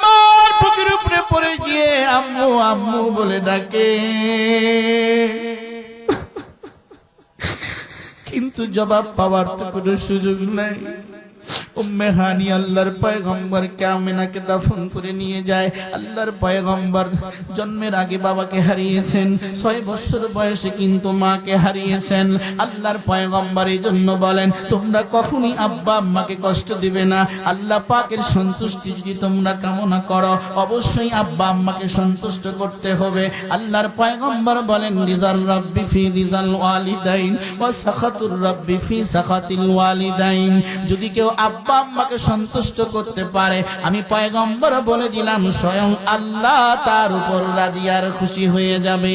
মার বুকের উপরে পড়ে গিয়ে আম্মু আম্মু বলে ডাকে, কিন্তু জবাব পাওয়ার তো কোনো সুযোগ নাই। উম্মে হানি আল্লাহর পয়গম্বরকে আমিনাকে দাফন করে নিয়ে যায়। আল্লাহর পয়গম্বর জন্মের আগে বাবাকে হারিয়েছেন, 6 বছর বয়সে কিন্তু মাকে হারিয়েছেন। আল্লাহর পয়গম্বর এই জন্য বলেন, তোমরা কখনই আব্বা আম্মাকে কষ্ট দিবে না। আল্লাহ পাকের সন্তুষ্টি যদি তোমরা কামনা করো, অবশ্যই আব্বা আম্মাকে সন্তুষ্ট করতে হবে। আল্লাহর পয়গম্বর বলেন, রিজাল রাব্বি ফি রিজাল ওয়ালিদাইন ওয়া সাখাতুর রাব্বি ফি সাখাতিল ওয়ালিদাইন। যদি কেউ আব্বা আম্মাকে সন্তুষ্ট করতে পারে, আমি পয়গম্বর বলে দিলাম, স্বয়ং আল্লাহ তার উপর রাজি আর খুশি হয়ে যাবে।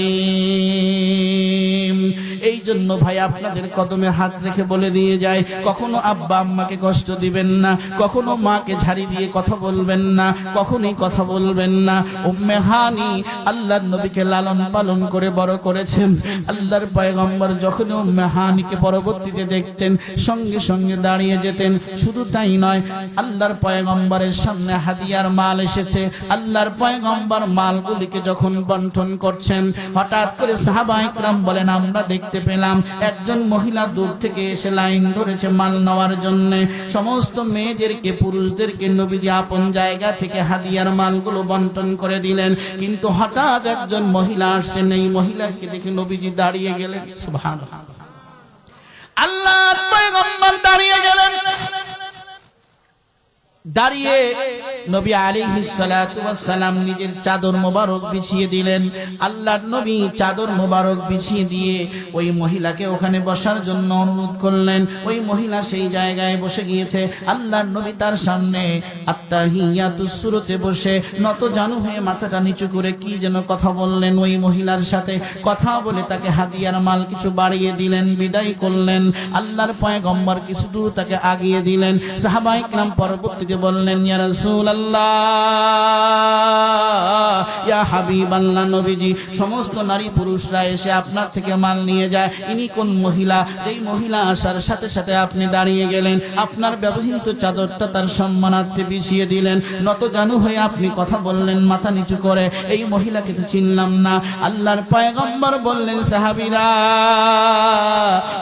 এই জন্য ভাই আপনাদের কদমে হাত রেখে বলে দিয়ে যায়, কখনো আব্বা আম্মাকে কষ্ট দিবেন না, কখনো মাকে ঝাড়ি দিয়ে কথা বলবেন না, কখনোই কথা বলবেন না। উম্মে হানি আল্লাহর নবীকে লালন পালন করে বড় করেছেন। আল্লাহর পয়গম্বর যখন উম্মে হানিকে পরবর্তীতে দেখতেন, সঙ্গে সঙ্গে দাঁড়িয়ে যেতেন। শুধু তাই নয়, আল্লাহর পয়গম্বরের সামনে হাদিয়ার মাল এসেছে। আল্লাহর পয়গম্বর মালগুলিকে যখন বন্টন করছেন, হঠাৎ করে সাহাবায়ে কেরাম বলেন, আমরা দেখতে পেলাম একজন মহিলা দূর থেকে এসে লাইন ধরেছে মাল নেওয়ার জন্য। সমস্ত মেয়েদেরকে, পুরুষদেরকে নবীজি আপন জায়গা থেকে হাদিয়ার মালগুলো বন্টন করে দিলেন। কিন্তু হঠাৎ একজন মহিলা আসছেন, এই মহিলাকে দেখে নবীজি দাঁড়িয়ে গেলেন। সুবহানাল্লাহ, আল্লাহর পয়গম্বর দাঁড়িয়ে গেলেন। দাঁড়িয়ে নবী আলাইহিস সালাতু ওয়াস সালাম নিজের চাদর মোবারক বিছিয়ে দিলেন। আল্লাহর নবী চাদর মোবারক বিছিয়ে দিয়ে ওই মহিলাকে ওখানে বসার জন্য অনুরোধ করলেন। ওই মহিলা সেই জায়গায় বসে গিয়েছে। আল্লাহর নবী তার সামনে আত্তাহিয়াতুস সুরতে বসে নত জানু হয়ে মাথাটা নিচু করে কি যেন কথা বললেন ওই মহিলার সাথে। কথা বলে তাকে হাদিয়ার মাল কিছু বাড়িয়ে দিলেন, বিদায় করলেন। আল্লাহর পয়গম্বর কিছু দূর তাকে আগিয়ে দিলেন। সাহাবায়ে কেরাম পরবর্তীতে বললেন, ইয়া রাসূলুল্লাহ, ইয়া হাবিবাল্লাহ, নবীজি, সমস্ত নারী পুরুষরা এসে আপনার থেকে মাল নিয়ে যায়। ইনি কোন মহিলা? যেই মহিলা আসার সাথে সাথে আপনি দাঁড়িয়ে গেলেন, আপনার ব্যবহৃত চাদরটা তার সম্মানার্থে বিছিয়ে দিলেন, নত জানু হয়ে আপনি কথা বললেন মাথা নিচু করে। এই মহিলাকে তো চিনলাম না। আল্লাহর পয়গম্বর বললেন, সাহাবীরা,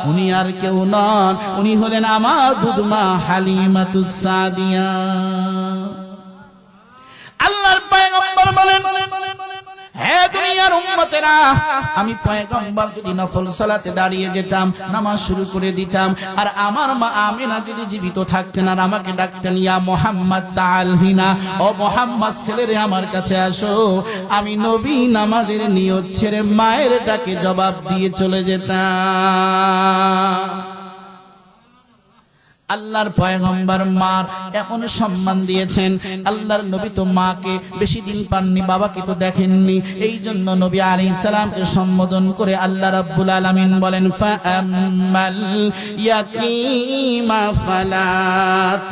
উনি আর কেউ নন, উনি হলেন আমার দুধমা হালিমাতুস সাদিয়া। আল্লাহর পয়গম্বর বলেন, হে দুনিয়ার উম্মতেরা, আমি পয়গম্বর যদি নফল সালাতে দাঁড়িয়ে যেতাম, নামাজ শুরু করে দিতাম, আর আমার মা আমিনা যদি জীবিত থাকতেন আর আমাকে ডাকতেন, ইয়া মুহাম্মদ তাআল হিনা, ও মুহাম্মদ ছেলেরে আমার কাছে আসো, আমি নবী নামাজের নিয়ত ছেড়ে মায়ের ডাকে জবাব দিয়ে চলে যেতাম। আল্লাহর পয়গম্বর মার এমন সম্মান দিয়েছেন। আল্লাহর নবী তো মাকে বেশি দিন পাননি, বাবাকে তো দেখেননি, এই জন্য নবী আলাইহিস সালামকে সম্বোধন করে আল্লাহ রাব্বুল আলামিন বলেন ফাআম্মাল ইয়াতীমা ফালা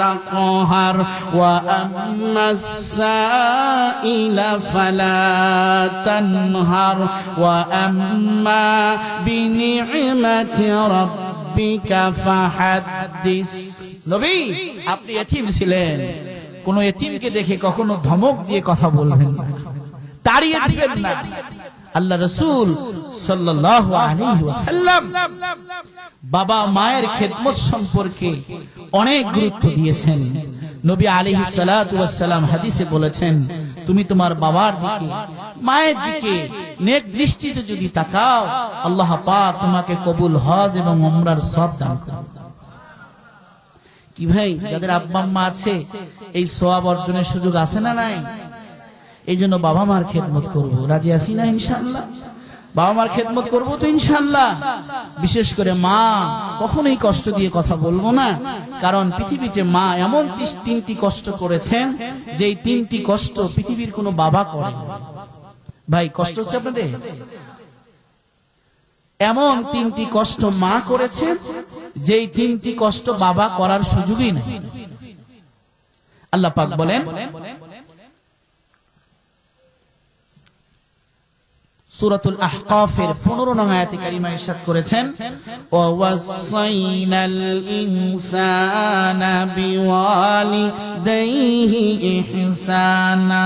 তাকহার ওয়া আম্মাস সাইলা ফালা তানহার ওয়া আম্মা বিনি'মাতি রাব্বিকা ফাহাদ্দিস। নবী, আপনি এতিম ছিলেন, কোন এতিমকে দেখে কখনো ধমক দিয়ে কথা বলবেন না, তাড়িয়ে দিবেন না। আল্লাহ রাসূল সাল্লাল্লাহু আলাইহি ওয়াসাল্লাম বাবা মায়ের খেদমত সম্পর্কে অনেক গুরুত্ব দিয়েছেন। নবী আলাইহিস সালাতু ওয়াস সালাম হাদিসে বলেছেন, তুমি তোমার বাবার দিকে মায়ের দিকে নেক দৃষ্টিতে যদি তাকাও, আল্লাহ পাক তোমাকে কবুল হজ এবং উমরার সওয়াব দান করবেন। কি ভাই, যাদের আব্বা আম্মা আছে এই সওয়াব অর্জনের সুযোগ আছে না নাই? এই জন্য বাবা মার খেদমত করব, রাজি আছি না ইনশাআল্লাহ? বাবা মার খেদমত করবো তো ইনশাআল্লাহ। বিশেষ করে মা, কখনোই কষ্ট দিয়ে কথা বলবো না, কারণ পৃথিবীতে মা এমন 3টি কষ্ট করেছেন যে এই 3টি কষ্ট পৃথিবীর কোনো বাবা করে। ভাই, কষ্ট হচ্ছে আপনাদের? এমন 3টি কষ্ট মা করেছেন যেই 3টি কষ্ট বাবা করার সুযোগই নেই। আল্লাহ পাক বলেন সূরাতুল আহকাফের 15 নং আয়াতে কারিমা ইরশাদ করেছেন, ওয়া ওয়াসাইনাল ইনসানা বিওয়ালিদাইহি ইহসানা।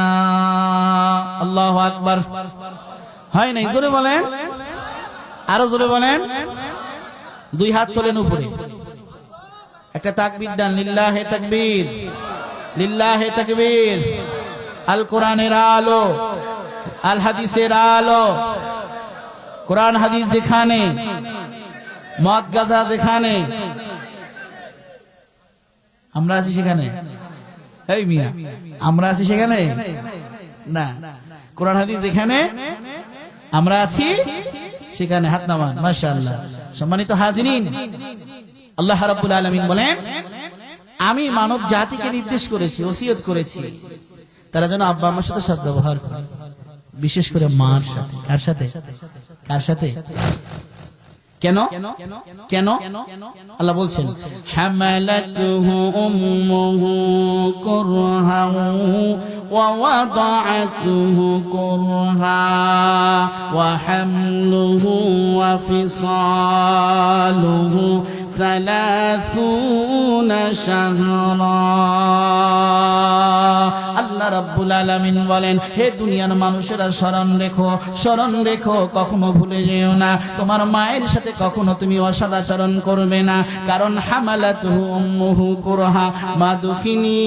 আল্লাহু আকবার। হয় নাই? জোরে বলেন, আরো জোরে বলেন। 2 হাত তোলেন উপরে, একটা তাকবীর দেন। লিল্লাহি তাকবীর, লিল্লাহি তাকবীর। আল কোরআনের আলো, আল হাদিসের আলো। কোরআন হাদিস যেখানে, মদ গাঁজা যেখানে, আমরা আছি সেখানে? এই মিয়া, আমরা আছি সেখানে না। কোরআন হাদিস যেখানে, আমরা আছি সেখানে। হাত নামান। মাশাআল্লাহ। সম্মানিত হাজিরিন, আল্লাহ রাব্বুল আলামিন বলেন, আমি মানব জাতিকে নির্দেশ করেছি, ওসিয়ত করেছি, তারা যেন আব্বা আম্মার সাথে সদ্ব্যবহার করে, বিশেষ করে মার সাথে। কার সাথে? কার সাথে? কেন? কেন? আল্লাহ বলছেন, হামালাতুহু উম্মুহু কুরহান ওয়া ওয়াদাআতুহু কুরহা ওয়া হামলুহু ওয়া ফিসালুহু 30 শাহরা। আল্লাহ রাব্বুল আলামিন বলেন, হে দুনিয়ার মানুষেরা, স্মরণ রেখো, স্মরণ রেখো, কখনো ভুলে যেও না তোমার মায়ের সাথে কখনো তুমি অসদাচরণ করবে না। কারণ হামালাতুহু উম্মুহু কুরহা, মা দুঃখিনী,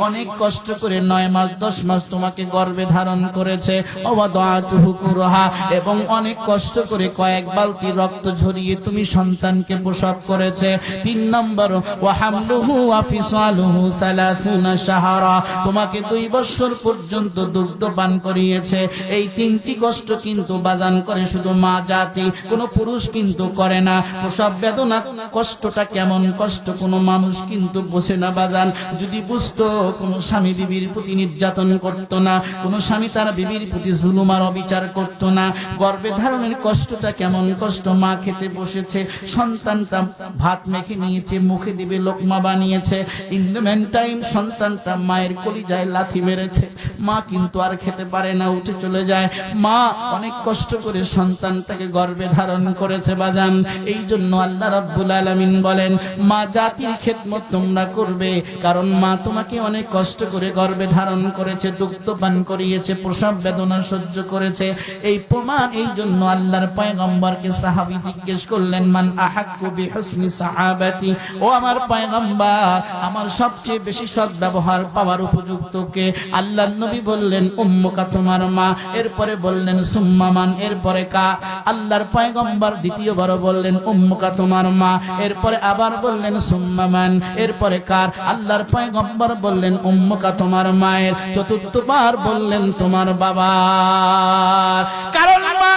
অনেক কষ্ট করে 9 মাস 10 মাস তোমাকে গর্ভে ধারণ করেছে। ওয়াদাআতুহু কুরহা, এবং অনেক কষ্ট করে কয়েক বালতি রক্ত ঝরিয়ে তুমি সন্তানকে প্রসব করেছে। 3 নম্বর, ওয়া হামলুহু ওয়া ফিসালুহু 30 শাহরা, তোমাকে 2 বছর পর্যন্ত দুগ্ধ পান করিয়েছে। এই 3টি কষ্ট কিন্তু বাজান করে শুধু মা জাতি, কোন পুরুষ কিন্তু করে না। প্রসব বেদনা কষ্টটা কেমন কষ্ট কোন মানুষ কিন্তু বোঝে না বাজান। যদি বুঝতো, কোন স্বামী বিবির প্রতি নির্যাতন করত না, কোন স্বামী তার বিবির প্রতি জুলুম আর অবিচার করত না। গর্ভে ধারণের কষ্টটা কেমন কষ্ট। মা খেতে বসেছে, সন্তানটা ভাত মেখে নিয়েছে, মুখে দিবে লোকমা বানিয়েছে, ইন দ্য মেন টাইম সন্তানটা মায়ের কলিজায় লাথি মেরেছে। মা কিন্তু আর খেতে পারে না, উঠে চলে যায়। মা অনেক কষ্ট করে সন্তানটাকে গর্ভে ধারণ করেছে বাজান। এই জন্য আল্লাহ রাব্বুল আলামিন বলেন, মা জাতির খেদমত তোমরা করবে, কারণ মা তোমাকে অনেক কষ্ট করে গর্ভে ধারণ করেছে, দুগ্ধ পান করিয়েছে, প্রসব বেদনা সহ্য করেছে। এই প্রমাণ। এই জন্য আল্লাহর পয়গম্বরকে সাহাবী জিজ্ঞেস করলেন, মান আহাক্কু বিহুসনি সাহাবাতি, ও আমার পয়গম্বর, আমার সবচেয়ে বেশি সদ্ব্যবহার পাওয়ার উপযুক্ত কে? আল্লাহর নবী বললেন, উম্মুকা, তোমার মা। এরপরে বললেন, সুম্মা মান, এরপরে কা? আল্লাহর পয়গম্বর দ্বিতীয়বার বললেন, উম্মুকা, তোমার মা। এরপরে আবার বললেন, সুম্মা মান, এরপরে কার? আল্লাহর পয়গম্বর বললেন, উম্মুকা, তোমার মায়ের। চতুর্থবার বললেন, তোমার বাবা। কারণ মা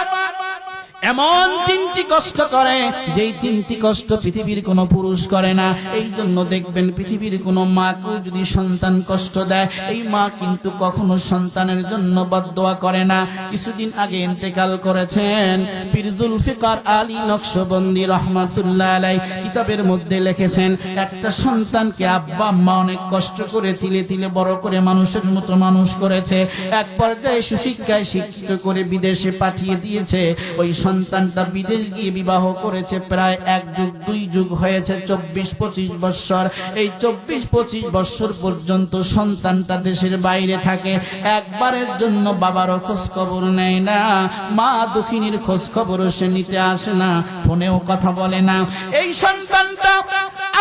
এমন তিনটি কষ্ট করে যেই তিনটি কষ্ট পৃথিবীর কোনো পুরুষ করে না। এই জন্য দেখবেন পৃথিবীর কোনো মাকেও যদি সন্তান কষ্ট দেয়, এই মা কিন্তু কখনো সন্তানের জন্য বদদোয়া করে না। কিছুদিন আগে ইন্তেকাল করেছেন পীর জুলফিকার আলী নকশবন্দি রহমাতুল্লাহ আলাইহি কিতাবের মধ্যে লিখেছেন, একটা সন্তানকে আব্বা আম্মা অনেক কষ্ট করে তিলে তিলে বড় করে মানুষের মতো মানুষ করেছে। এক পর্যায়ে সুশিক্ষায় শিক্ষিত করে বিদেশে পাঠিয়ে দিয়েছে। ওই সন্তানটা বিদেশ গিয়ে বিবাহ করেছে, প্রায় 1 যুগ 2 যুগ হয়েছে, 24-25 বছর। এই 24-25 বছর পর্যন্ত সন্তানটা দেশের বাইরে থাকে। একবারের জন্য বাবারও খোঁজ খবর নেয় না, মা দুঃখিনীর খোঁজ খবরও সে নিতে আসে না, ফোনেও কথা বলে না। এই সন্তানটা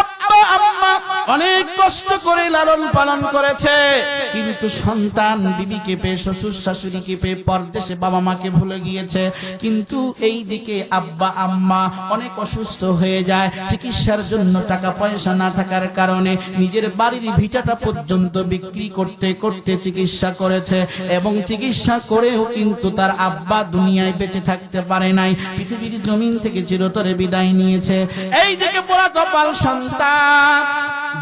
আব্বা আম্মা অনেক কষ্ট করে লালন পালন করেছে, কিন্তু সন্তান বিবিকে পেয়ে, শ্বশুর শাশুড়িকে পেয়ে পরদেশে বাবা মাকে ভুলে গিয়েছে। কিন্তু এই দিকে আব্বা আম্মা অনেক অসুস্থ হয়ে যায়, চিকিৎসার জন্য টাকা পয়সা না থাকার কারণে নিজের বাড়ির ভিটাটা পর্যন্ত বিক্রি করতে করতে চিকিৎসা করেছে, এবং চিকিৎসা করেও কিন্তু তার আব্বা দুনিয়ায় বেঁচে থাকতে পারে নাই, পৃথিবীর জমিন থেকে চিরতরে বিদায় নিয়েছে। এই দিকে পোড়া কপাল সন্তান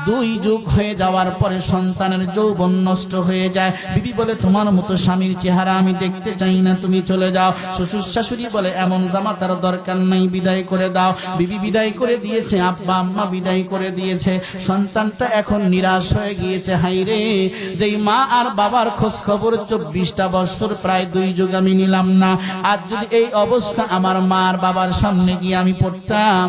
2 যুগ হয়ে যাওয়ার পরে সন্তানের যৌবন নষ্ট হয়ে যায়। বিবি বলে, তোমার মতো স্বামীর চেহারা আমি দেখতে চাই না, তুমি চলে যাও। শ্বশুর শাশুড়ি বলে, এমন জামাতার দরকার নাই, বিদায় করে দাও। বিবি বিদায় করে দিয়েছে, আব্বা আম্মা বিদায় করে দিয়েছে। সন্তানটা এখন নিরাশ হয়ে গিয়েছে, হাই রে, যেই মা আর বাবার খোঁজ খবর 24টা বছর প্রায় 2 যুগ আমি নিলাম না, আজ যদি এই অবস্থা আমার মা আর বাবার সামনে গিয়ে আমি পড়তাম,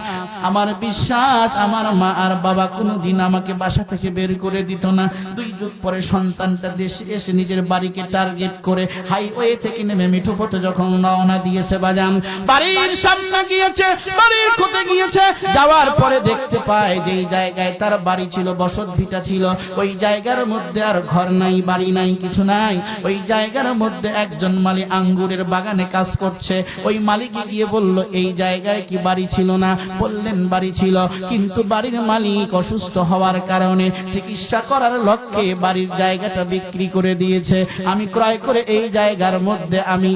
আমার বিশ্বাস আমার মা আর বাবা কোনোদিন আমাকে বাসা থেকে বের করে দিত না। 2 যুগ পরে সন্তানটা দেশে এসে নিজের বাড়িকে টার্গেট করে হাইওয়ে থেকে নেমে মিঠু পথে যখন রওনা দিয়েছে, বাজান বাড়ির সামনে গিয়েছে, বাড়ির খুঁতে গিয়েছে, যাওয়ার পরে দেখতে পায় যেই জায়গায় তার বাড়ি ছিল, বসত ভিটা ছিল, ওই জায়গার মধ্যে আর ঘর নাই, বাড়ি নাই, কিছু নাই। ওই জায়গার মধ্যে একজন মালিক আঙ্গুরের বাগানে কাজ করছে। ওই মালিককে গিয়ে বলল, এই জায়গায় কি বাড়ি ছিল না? বললেন বাড়ি ছিল, কিন্তু বাড়ির মালিক অসুস্থ হওয়ার কারণে চিকিৎসা করার লক্ষ্যে বাড়ির জায়গাটা বিক্রি করে দিয়েছে। আমি ক্রয় করে এই জায়গার মধ্যে আমি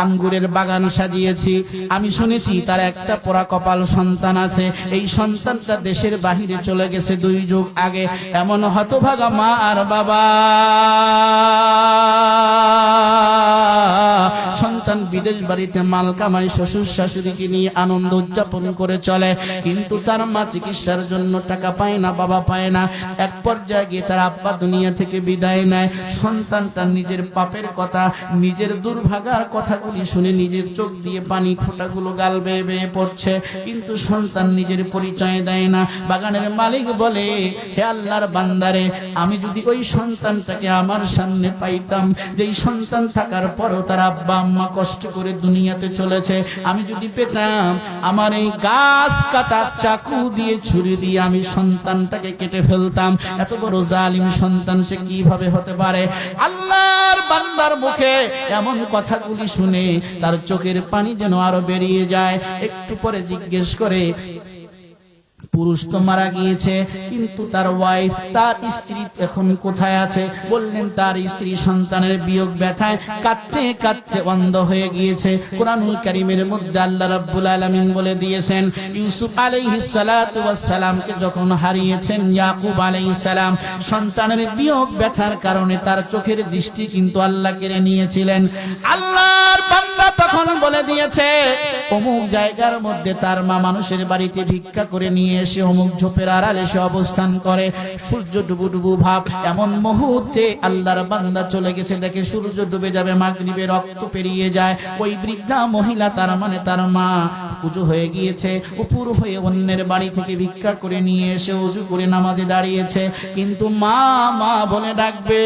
আঙ্গুরের বাগান সাজিয়েছি। আমি শুনেছি তার একটা পোড়া কপাল সন্তান আছে, এই সন্তানটা দেশের বাহিরে চলে গেছে 2 যুগ আগে। এমন হতভাগা মা আর বাবা, সন্তান বিদেশ বাড়িতে মাল কামাই, শ্বশুর শাশুড়িকে নিয়ে আনন্দ উদযাপন করে চলে, কিন্তু তার মা চিকিৎসার জন্য টাকা পায় না, বাবা পায় না। এক পর্যায়ে গিয়ে তার আব্বা দুনিয়া থেকে বিদায় নেয়। সন্তানটা নিজের পাপের কথা, নিজের দুর্ভাগার কথাগুলি শুনে নিজের চোখ দিয়ে পানি ফোঁটাগুলো গাল বেয়ে বেয়ে পড়ছে, কিন্তু সন্তান নিজের পরিচয় দেয় না। বাগানের মালিক বলে, হে আল্লাহর বান্দারে, আমি যদি ওই সন্তানটাকে আমার সামনে পাইতাম, যেই সন্তান থাকার পরও তার আব্বা আম্মা কষ্ট করে দুনিয়াতে চলেছে, আমি যদি পেতাম, আমার এই গাছ কাটা চাকু দিয়ে, ছুরি দিয়ে আমি সন্তানটাকে কেটে ফেলতাম। এত বড় জালিম সন্তান সে কিভাবে হতে পারে? আল্লাহর বান্দার মুখে এমন কথাগুলি শুনে তার চোখের পানি যেন আরো বেরিয়ে যায়। একটু পরে জিজ্ঞেস করে, পুরুষ তো মারা গিয়েছে, কিন্তু তার ওয়াইফ, তার স্ত্রী এখন কোথায় আছে? বললেন তার স্ত্রী সন্তানের বিয়োগ ব্যথায় কাঁদতে কাঁদতে অন্ধ হয়ে গিয়েছে। কুরআনুল কারীমের মধ্যে আল্লাহ রাব্বুল আলামিন বলে দিয়েছেন, ইউসুফ আলাইহিস সালাতু ওয়াস সালামকে যখন হারিয়েছেন ইয়াকুব আলাইহিস সালাম, সন্তানের বিয়োগ ব্যথার কারণে তার চোখের দৃষ্টি কিন্তু আল্লাহ কেড়ে নিয়েছিলেন। আল্লাহর বান্দা তখন বলে দিয়েছে, অমুক জায়গার মধ্যে তার মা মানুষের বাড়িতে ভিক্ষা করে নিয়ে এসে অমুক ঝোপের আড়ালে সে অবস্থান করে, সূর্য ডুবু ডুবু ভাব। এমন মুহূর্তে আল্লাহর বান্দা চলে গেছে, দেখে সূর্য ডুবে যাবে, মাগরিবে রক্ত পেরিয়ে যায়। ওই বৃদ্ধা মহিলা, তার মানে তার মা, উজু হয়ে গিয়েছে, উপর হয়ে অন্যের বাড়ি থেকে ভিক্ষা করে নিয়ে এসে উজু করে নামাজে দাঁড়িয়েছে, কিন্তু মা মা বলে ডাকবে,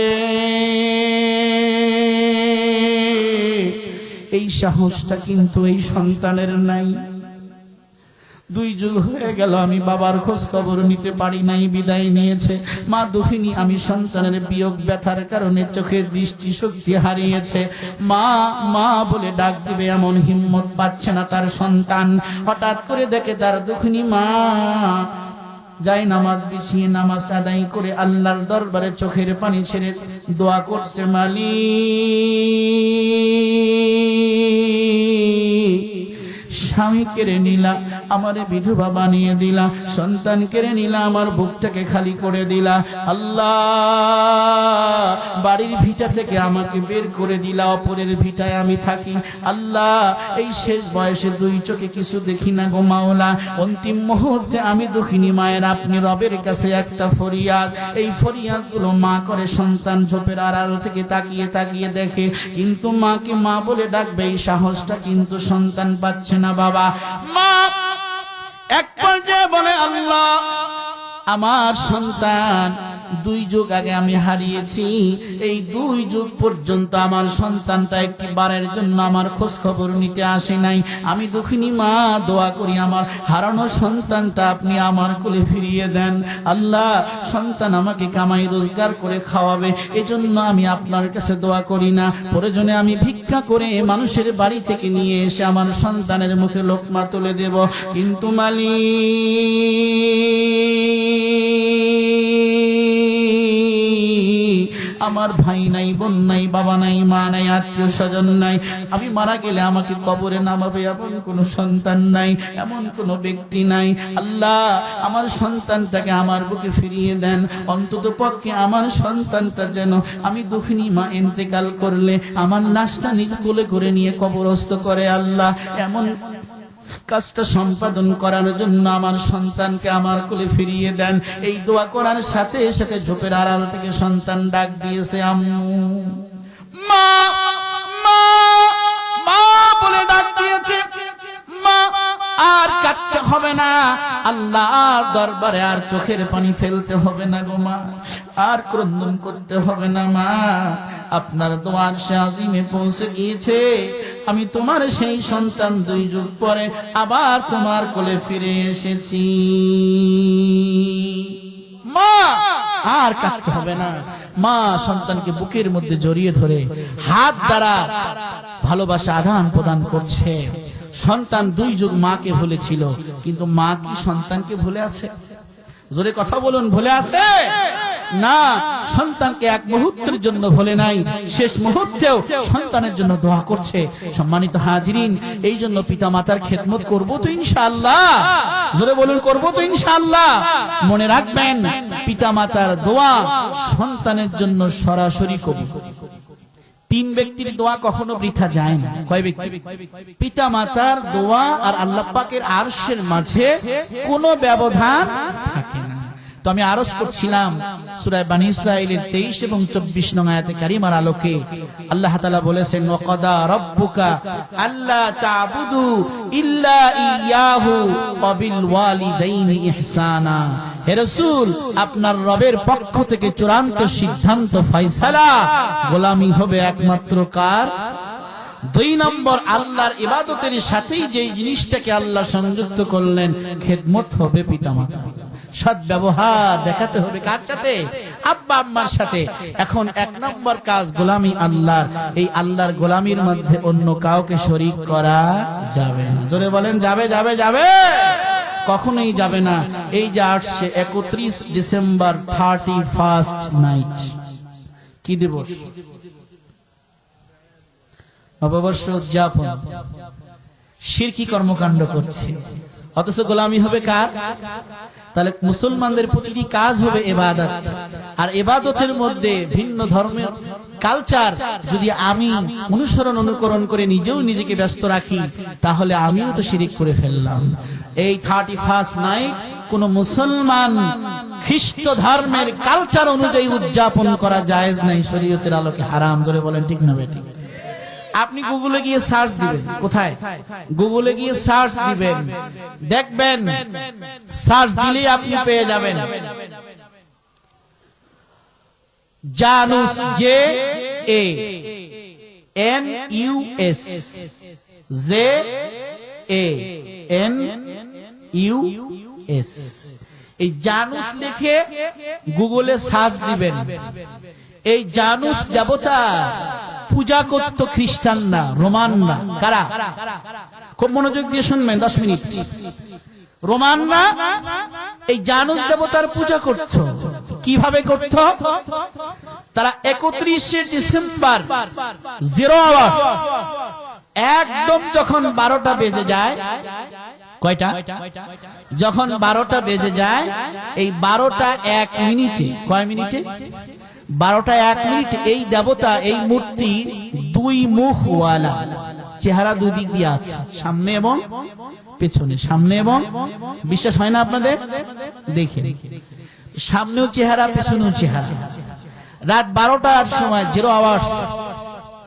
এই সাহসটা কিন্তু এই সন্তানের নাই। 2 যুগ হয়ে গেল আমি বাবার খোঁজ খবর নিতে পারি নাই, বিদায় নিয়েছে। মা দুঃখিনী, আমি সন্তানের বিয়োগ ব্যথার কারণে চোখের দৃষ্টি শক্তি হারিয়েছে। মা মা বলে ডাক দিবে, এমন হিম্মত পাচ্ছে না তার সন্তান। হঠাৎ করে দেখে তার দুঃখিনী মা যাই নামাজ বিছিয়ে নামাজ আদায় করে আল্লাহর দরবারে চোখের পানি ছেড়ে দোয়া করছে, মালিক স্বামী কেড়ে নিলা, আমারে বিধবা বানিয়ে দিলা, সন্তান কেড়ে নিলা, আমার বুকটাকে খালি করে দিলা। আল্লাহ, বাড়ির ভিটা থেকে আমাকে বের করে দিলা, অপরের ভিটায় আমি থাকি। আল্লাহ, এই শেষ বয়সে দুই চোখে কিছু দেখি না গো মাওলা। অন্তিম মুহূর্তে আমি দুঃখিনী মায়ের আপনি রবের কাছে একটা ফরিয়াদ, এই ফরিয়াদ গুলো মা করে সন্তান ঝোপের আড়াল থেকে তাকিয়ে তাকিয়ে দেখে, কিন্তু মাকে মা বলে ডাকবে এই সাহসটা কিন্তু সন্তান পাচ্ছে না। বাবা, মা এক পর্যায়ে বলে, আল্লাহ, আমার সন্তান 2 যুগ আগে আমি হারিয়েছি, এই 2 যুগ পর্যন্ত আমার সন্তানটা একটি বারের জন্য আমার খোঁজ খবর নিতে আসে নাই। আমি দুঃখিনী মা, দোয়া করি আমার হারানো সন্তানটা আপনি আমার কোলে ফিরিয়ে দেন। আল্লাহ, সন্তান আমাকে কামাই রোজগার করে খাওয়াবে, এজন্য আমি আপনার কাছে দোয়া করি না, প্রয়োজনে আমি ভিক্ষা করে মানুষের বাড়ি থেকে নিয়ে এসে আমার সন্তানের মুখে লোকমা তুলে দেব। কিন্তু আমার ভাই নাই, বোন নাই, বাবা নাই, মা নাই, আত্মীয় স্বজন নাই, আমি মারা গেলে আমাকে কবরে নামাবে এমন কোন সন্তান নাই, এমন কোন ব্যক্তি নাই। আল্লাহ, আমার সন্তানটাকে আমার বুকে ফিরিয়ে দেন। অন্তত পক্ষে আমার সন্তানটা যেন আমি দুঃখিনী মা ইন্তেকাল করলে আমার লাশটা নিজ কোলে করে নিয়ে কবরস্থ করে। আল্লাহ, এমন কাজটা সম্পাদন করার জন্য আমার সন্তানকে আমার কোলে ফিরিয়ে দেন। এই দোয়া করার সাথে সাথে ঝোপের আড়াল থেকে সন্তান ডাক দিয়েছে, আম্মু, মা, মা, মা বলে ডাক দিয়েছে। মা, আর কাঁদতে হবে না, আল্লাহর দরবারে আর চোখের পানি ফেলতে হবে না গো মা, আর ক্রন্দন করতে হবে না মা, আপনার দোয়ার সে আজিমে পৌঁছে গিয়েছে। আমি তোমার সেই সন্তান 2 যুগ পরে আবার তোমার কোলে ফিরে এসেছি। মা, আর কাঁদতে হবে না। মা সন্তানকে বুকের মধ্যে জড়িয়ে ধরে হাত দ্বারা ভালোবাসা আদান প্রদান করছে। সন্তান 2 যুগ মাকে ভুলেছিল, কিন্তু মা কি সন্তানকে ভুলে আছে? জোরে কথা বলুন, ভুলে আছে না? সন্তানকে এক মুহূর্তের জন্য ভুলে নাই, শেষ মুহূর্তেও সন্তানের জন্য দোয়া করছে। সম্মানিত হাজিরিন, এই জন্য পিতা মাতার খেদমত করব তো ইনশাআল্লাহ। জোরে বলুন, করব তো ইনশাআল্লাহ। মনে রাখবেন, পিতা মাতার দোয়া সন্তানের জন্য সরাসরি কবুল। 3 ব্যক্তির দোয়া কখনো বৃথা যায় না। কয় ব্যক্তি? পিতা মাতার দোয়া আর আল্লাহ পাকের আরশের মাঝে কোনো ব্যবধান থাকে না। তো আমি আরজ করছিলাম সূরা বানী ইসরাঈলের 23 এবং 24 নং আয়াতে কারিমার আলোকে আল্লাহ তাআলা বলেছেন, ওয়াকাদা রাব্বুকা আল্লা তা'বুদু ইল্লা ইয়াহু ওয়া বিল ওয়ালিদাইনি ইহসানা। হে রাসূল, আপনার রবের পক্ষ থেকে চূড়ান্ত সিদ্ধান্ত ফয়সালা, গোলামি হবে একমাত্র কার? 2 নম্বর, আল্লাহর ইবাদতের সাথেই যে জিনিসটাকে আল্লাহ সংযুক্ত করলেন, খেদমত হবে পিতামাতা। সদ্ব্যবহার দেখাতে হবে কার সাথে? আব্বা আম্মার সাথে। এখন 1 নম্বর কাজ গোলামি আল্লাহর। এই আল্লাহর গোলামির মধ্যে অন্য কাউকে শরীক করা যাবে না। জোরে বলেন, যাবে যাবে যাবে? কখনোই যাবে না। এই যে আসছে 31 ডিসেম্বর 31st নাইট, কি দিবস? নববর্ষ উদযাপন। শিরকি কর্মকাণ্ড করছে, অথচ গোলামি হবে কার? তাহলে মুসলমানদের প্রতিটি কাজ হবে ইবাদত, আর ইবাদতের মধ্যে ভিন্ন ধর্মের কালচার যদি আমি অনুকরণ করে নিজেও নিজেকে ব্যস্ত রাখি, তাহলে আমিও তো শিরিক করে ফেললাম। এই 31st নাইট কোন মুসলমান খ্রিস্ট ধর্মের কালচার অনুযায়ী উদযাপন করা জায়েজ নাই, শরীয়তের আলোকে হারাম। জোরে বলেন, ঠিক না বেঠিক? আপনি গুগলে গিয়ে সার্চ দিবেন, কোথায়? গুগলে গিয়ে সার্চ দিবেন, দেখবেন, সার্চ দিলেই আপনি পেয়ে যাবেন জানুস, JANUS, JANUS। এই জানুস লিখে গুগলে সার্চ দিবেন। এই জানুস দেবতা পূজা করত খ্রিস্টানরা, রোমানরা। কারা? খুব মনোযোগ দিয়ে শুনবেন, 10 মিনিট। রোমানরা এই জানুস দেবতার পূজা করত। কিভাবে করত? তারা 31 ডিসেম্বর 0 আওয়ার একদম যখন 12টা বেজে যায়, কয়টা? যখন 12টা বেজে যায়, এই 12টা 1 মিনিটে, কয় মিনিটে? 12টা 1 মিনিট এই দেবতা, এই মূর্তি 2 মুখওয়ালা, চেহারা দুই দিক দিয়ে আছে, সামনে এবং পেছনে। সামনে এবং, বিশ্বাস হয় না আপনাদের? দেখেন, সামনেও চেহারা, পেছনেও চেহারা। রাত 12টার সময় 0 আওয়ার্স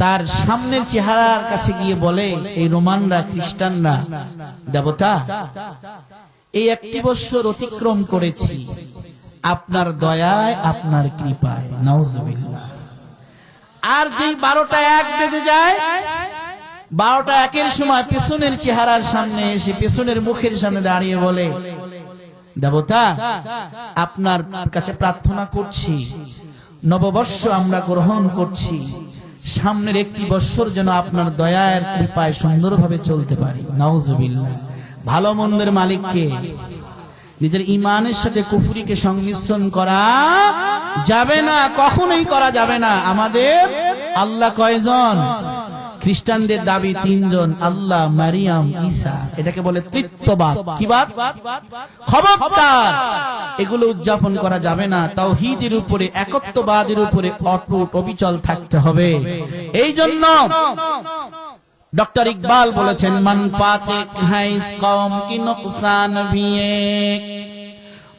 তার সামনের চেহারার কাছে গিয়ে বলে, এই রোমানরা, খ্রিস্টানরা, দেবতা, এই 1 বছর অতিক্রম করেছি আপনার দয়ায়, আপনার কৃপায়, নাউজুবিল্লাহ। আর যেই 12টা 1 বেজে যায়, 12টা 1-এর সময় পেছনের চেহারার সামনে এসে, পেছনের মুখের সামনে দাঁড়িয়ে বলে, দেবতা, আপনার কাছে প্রার্থনা করছি, নববর্ষ আমরা গ্রহণ করছি, সামনের 1 বছর যেন আপনার দয়ার কৃপায় সুন্দরভাবে চলতে পারি, নাউজুবিল্লাহ। ভালো মন্দের মালিককে, নিজের ইমানের সাথে কুফরিকে সংমিশ্রণ করা যাবে না, কখনোই করা যাবে না। আমাদের আল্লাহ কয়জন? খ্রিস্টানদের দাবি 3 জন, আল্লাহ, মারিয়াম, ঈসা। এটাকে বলে তৃত্ববাদ। কি বাদ? খবরদার, এগুলো উদযাপন করা যাবে না। তাওহীদের উপরে, একত্ববাদের উপরে অটুট অবিচল থাকতে হবে। এই জন্য डॉक्टर इकबाल বলেছেন, मनफात एक है इस कौम की नुकसान भी एक,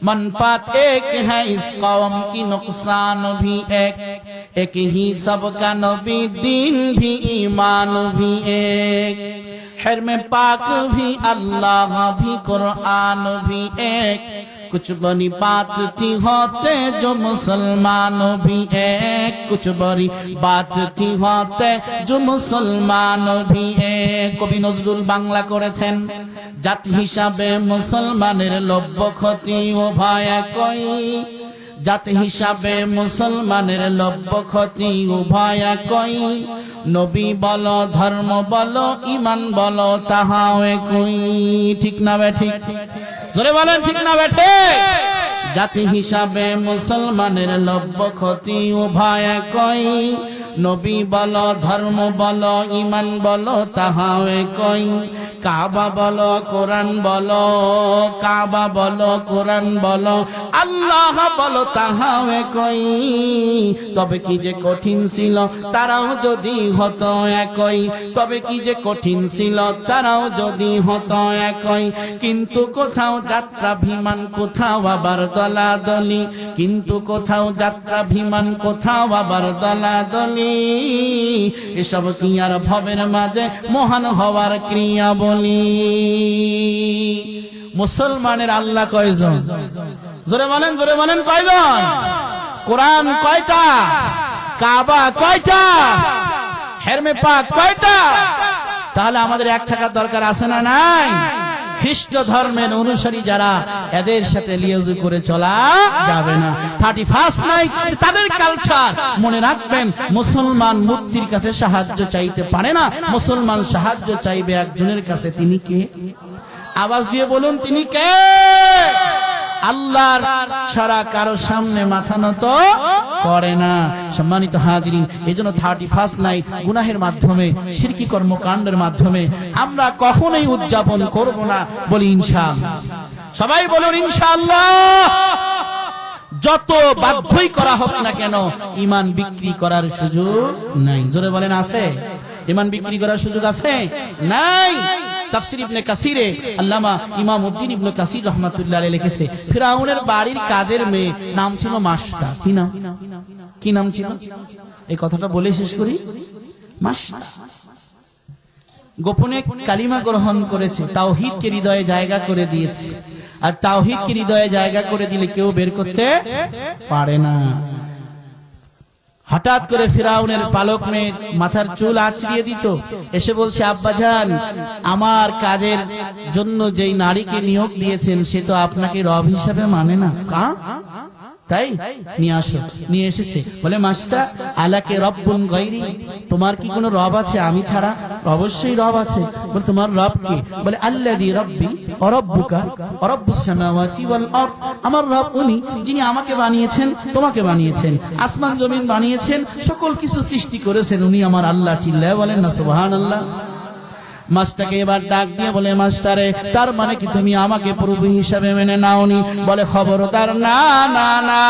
मनफात एक है इस कौम की नुकसान भी एक ही सबका नबी, दीन भी, ईमान भी एक, हर में पाक भी, अल्लाह भी, कुरान भी एक, कुछ बड़ी बात थी होते जो मुसलमान भी एक, कुछ बड़ी बात थी होते जो मुसलमान भी एक। কবি নজরুল বাংলা করেছেন, জাতি হিসাবে মুসলমানের লভ্য ক্ষতি উভয় একই, জাতি হিসাবে মুসলমানের লভ্য ক্ষতি উভয় একই, নবী বলো, ধর্ম বলো, ঈমান বলো, তাহাও একই। ঠিক না বেঠিক? জোরে বলেন, ঠিক না বেঠিক? জাতি হিসাবে মুসলমানের লভ্য ক্ষতি উভয় একই, নবী বলো, ধর্ম বলো, ঈমান বলো, তাহাও একই। কাবা বলো, কোরআন বলো, কাবা বলো, কোরআন বলো, আল্লাহ বলো, তাহাও একই। তবে কি যে কঠিন ছিল তারাও যদি হতো একই, তবে কি যে কঠিন ছিল তারাও যদি হতো একই। কিন্তু কোথাও যাত্রা বিমান, কোথাও আবার দলাদলি, কিন্তু কোথাও যাত্রা বিমান, কোথাও আবার দলাদলি। এসব কি আর ভবের মাঝে মহান হওয়ার ক্রিয়া বলি? মুসলমানের আল্লাহ কয়জন? জোরে বলেন, জোরে বলেন, কয়জন? কোরআন কয়টা? কাবা কয়টা? হেরমে পাক কয়টা? তাহলে আমাদের এক থাকার দরকার আছে না নাই? খ্রিস্ট ধর্মের অনুসারী যারা, এদের সাথে লিয়াজু করে চলা যাবে না। 31st নাইট তাদের কালচার। মনে রাখবেন, মুসলমান মূর্তির কাছে সাহায্য চাইতে পারে না, মুসলমান সাহায্য চাইবে একজনের কাছে। তিনি কে? আওয়াজ দিয়ে বলুন, তিনি কে? আল্লাহর ছাড়া কারো সামনে মাথা নত করে না। সম্মানিত হাজিরিন, এজন্য 31st নাইট গুনাহের মাধ্যমে, শিরকি কর্মকাণ্ডের মাধ্যমে আমরা কখনোই উদযাপন করব না। বলি ইনশাআল্লাহ। সবাই বলুন ইনশাআল্লাহ। যত বাধ্যই করা হোক না কেন, ঈমান বিক্রি করার সুযোগ নাই। জোরে বলেন, আছে? ঈমান বিক্রি করার সুযোগ আছে? নাই। তাফসীর ইবনে কাসিরে আল্লামা ইমাম উদ্দিন ইবনে কাসির রাহমাতুল্লাহ আলাইহি লিখেছে, ফিরাউনের বাড়ির কাজের মেয়ে নাম ছিল মাশতা। কি নাম? কি নাম ছিল? এই কথাটা বলে শেষ করি। মাশতা গোপনে কালিমা গ্রহণ করেছে, তাওহীদকে হৃদয়ে জায়গা করে দিয়েছে। আর তাওহীদকে হৃদয়ে জায়গা করে দিলে কেউ বের করতে পারে না। হঠাৎ করে ফিরাউনের পালক মেয়ে মাথার চুল আঁচড়িয়ে দিত, এসে বলছে, আব্বাজান, আমার কাজের জন্য যেই নারীকে নিয়োগ দিয়েছেন সে তো আপনাকে রব হিসাবে মানে না। তাই নিয়ে আসো। নিয়ে এসেছে। বলে, মাস্টার, আলাকে রব্বুন গায়রি, তোমার কি কোনো রব আছে আমি ছাড়া? অবশ্যই রব আছে। বলে, তোমার রব কে? বলে, আল্লাযী রব্বি ওয়া রব্বুকা ওয়া রব্বুস সামাওয়াতি ওয়াল আরদ, আমার রব উনি যিনি আমাকে বানিয়েছেন, তোমাকে বানিয়েছেন, আসমান জমিন বানিয়েছেন, সকল কিছু সৃষ্টি করেছেন, উনি আমার আল্লাহ। চিল্লায় বলেন না সুবহানাল্লাহ। মাছটাকে এবার ডাক দিয়ে বলে, মাস্টারে তার মানে কি তুমি আমাকে প্রভু হিসাবে মেনে নাওনি? বলে, খবরদার, না না না,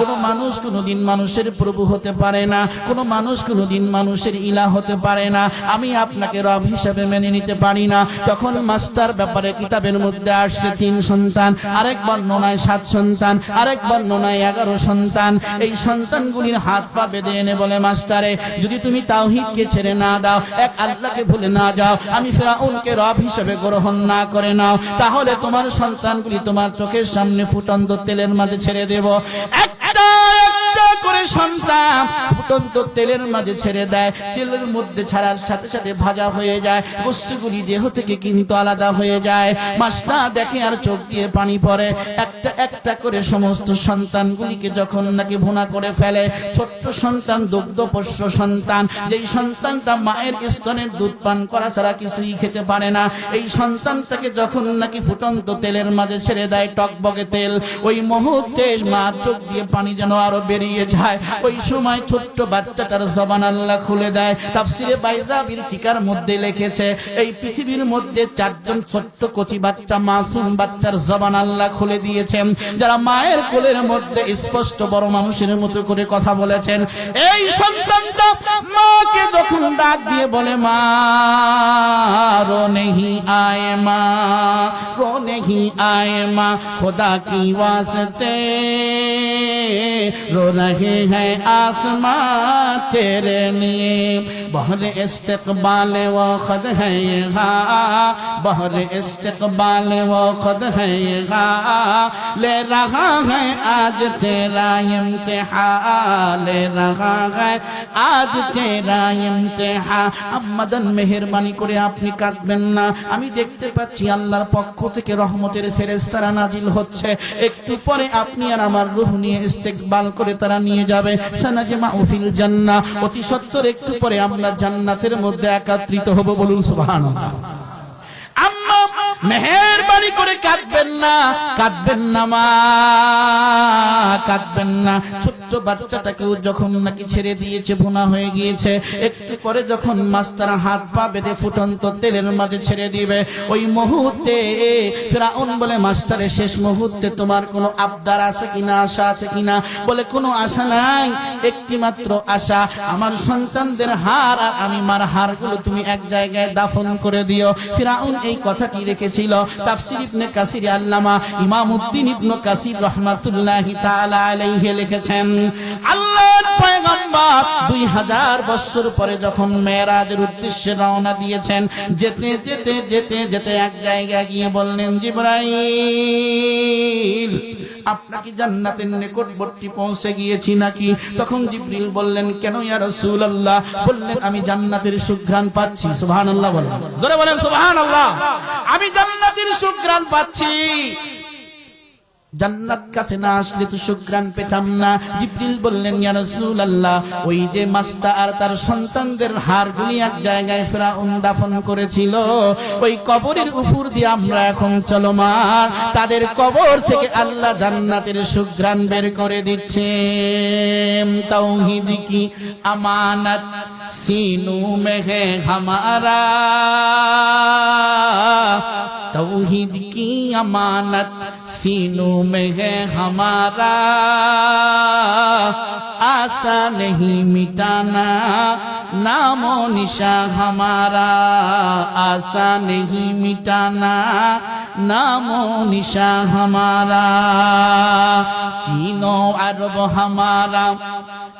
কোন মানুষ কোনদিন মানুষের প্রভু হতে পারে না, কোন মানুষ কোনদিন মানুষের ইলাহ হতে পারে না, আমি আপনাকে রব হিসাবে মেনে নিতে পারি না। তখন মাস্টার ব্যাপারে কিতাবের মধ্যে আসছে 3 সন্তান, আরেক বর্ণনায় 7 সন্তান, আরেক বর্ণনায় 11 সন্তান। এই সন্তানগুলির হাত পা বেঁধে এনে বলে, মাস্টারে যদি তুমি তাওহীদকে ছেড়ে না দাও, এক আল্লাহকে ভুলে না যাও, আমি ফিরআউনকে রব হিসেবে গ্রহণ না করে নাও, তাহলে তোমার সন্তানগুলি তোমার চোখের সামনে ফুটন্ত তেলের মাঝে ছেড়ে দেব। একটা একটা করে সন্তান ফুটন্ত তেলের মাঝে ছেড়ে দেয়। তেলের মধ্যে ছাড়ার সাথে সাথে ভাজা হয়ে যায়, গোশতগুলি দেহ থেকে কিন্তু আলাদা হয়ে যায়। মাছটা দেখে আর চোখ দিয়ে পানি পড়ে। একটা একটা করে সমস্ত সন্তানগুলিকে যখন নাকি ভুনা করে ফেলে, ছোট্ট সন্তান, দুগ্ধপোষ্য সন্তান, যেই সন্তানটা মায়ের স্তনের দুধ পান করা ছাড়া কিছুই খেতে পারে না, এই সন্তানটাকে যখন নাকি ফুটন্ত তেলের মাঝে ছেড়ে দেয়, টকবকে তেল, ওই মুহূর্তে মা চোখ দিয়ে পানি যেন আরো বেরিয়ে যায়। ওই সময় ছোট্ট বাচ্চাটার জবান আল্লাহ খুলে দেয়। তাফসিরে বাইজাবির টিকার মধ্যে লিখেছে, এই পৃথিবীর মধ্যে 4 জন ছোট্ট কচি বাচ্চা, মাসুম বাচ্চার জবান আল্লাহ খুলে দিয়েছেন, যারা মায়ের কোলের মধ্যে স্পষ্ট বড় মানুষের মতো করে কথা বলেছেন। এই সন্তানটা মাকে যখন ডাক দিয়ে বলে, মা রো নেহি আয়ে, মা রো নেহি আয়ে, মা खुदा की वास्ते रो रहे हैं आसमां तेरे लिए, बहर इस्तक़बाल वो खुद है यहाँ, बहर इस्तक़बाल वो खुद है यहाँ, ले रहा है आज तेरा इम्तिहान, ले रहा है आज तेरा इम्तिहान। আম্মাজান মেহেরবানি করে আপনি কাঁদবেন না, আমি দেখতে পাচ্ছি আল্লাহর পক্ষ থেকে রহমতের ফেরেশতারা নাজিল হচ্ছে, একটু পরে আপনি আর আমার রূহ নিয়ে ইস্তেকবাল করে তারা নিয়ে যাবে। সানাজমাউ ফিল জান্নাহ, অতি সত্বর একটু পরে আমরা জান্নাতের মধ্যে একত্রিত হব। বলুন সুবহানাল্লাহ। আম্মা মেহেরবানি করে কাঁদবেন না, কাঁদবেন না মা, কাঁদবেন না। ছোট্ট বাচ্চাটাকেও যখন নাকি ছেড়ে দিয়েছে, ভুনা হয়ে গিয়েছে, একটু পরে যখন মাস্টার হাত পা বেঁধে ফুটন্ত তেলের মাঝে ছেড়ে দিবে, ওই মুহূর্তে ফিরআউন বলে, মাস্টারের শেষ মুহূর্তে তোমার কোনো আবদার আছে কিনা, আশা আছে কিনা? বলে, কোনো আশা নাই, একটি মাত্র আশা, আমার সন্তানদের হাড় আর আমি মার হাড়গুলো তুমি এক জায়গায় দাফন করে দিও। ফিরআউন এই কথাটি রেখেছিল। তাফসীর ইবনে কাসির আল্লামা ইমামউদ্দিন ইবনে কাসির রাহমাতুল্লাহি তাআলা আলাইহি লিখেছেন, আল্লাহর পয়গম্বর 2000 বছর পরে যখন মেরাজের উদ্দেশ্যে রওনা দিয়েছেন, যেতে যেতে যেতে যেতে এক জায়গায় গিয়ে বললেন, জিবরাইল আপনাকে জান্নাতের নিকটবর্তী পৌঁছে গিয়েছি নাকি? তখন জিবরিল বললেন, কেন ইয়া রাসূলুল্লাহ? বললেন, আমি জান্নাতের সুঘ্রাণ পাচ্ছি। সুবহানাল্লাহ বলেন, জোরে বলেন সুবহানাল্লাহ। আমি জান্নাতের সুঘ্রাণ পাচ্ছি। জান্নাত কাছে না আসলে তো সুঘ্রাণ পেতাম না। জিবরিল বললেন, ইয়া রাসূলুল্লাহ, ওই যে মাস্তা আর তার সন্তানদের হাড়গুলি এক জায়গায় ফিরআউন দাফন করেছিল, ওই কবরের উপর দিয়ে আমরা এখন চলমান, তাদের কবর থেকে আল্লাহ জান্নাতের সুঘ্রাণ বের করে দিচ্ছে। তাওহীদ কি আমানত सीनू में है हमारा, तौहीद की अमानत सीनों में है हमारा, आशा नहीं मिटाना नामो निशा हमारा, आशा नहीं मिटाना नामो निशा हमारा। चीनो अरब हमारा,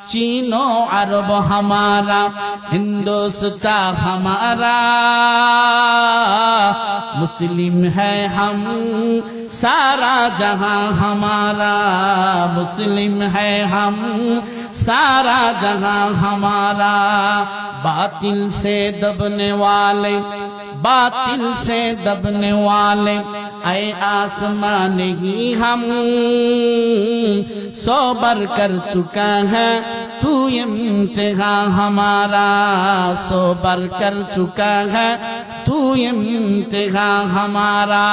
चीनो अरब हमारा, हिंदुस्तान हमारा, मुस्लिम है हम सारा जहां हमारा, मुस्लिम है हम सारा जहां हमारा। बातिल से दबने वाले, बातिल से दबने वाले ऐ आसमान ही हम, सौ बर कर चुका है तू इम्तिहान हमारा, सौ बर कर चुका है तू इम्तिहान हमारा।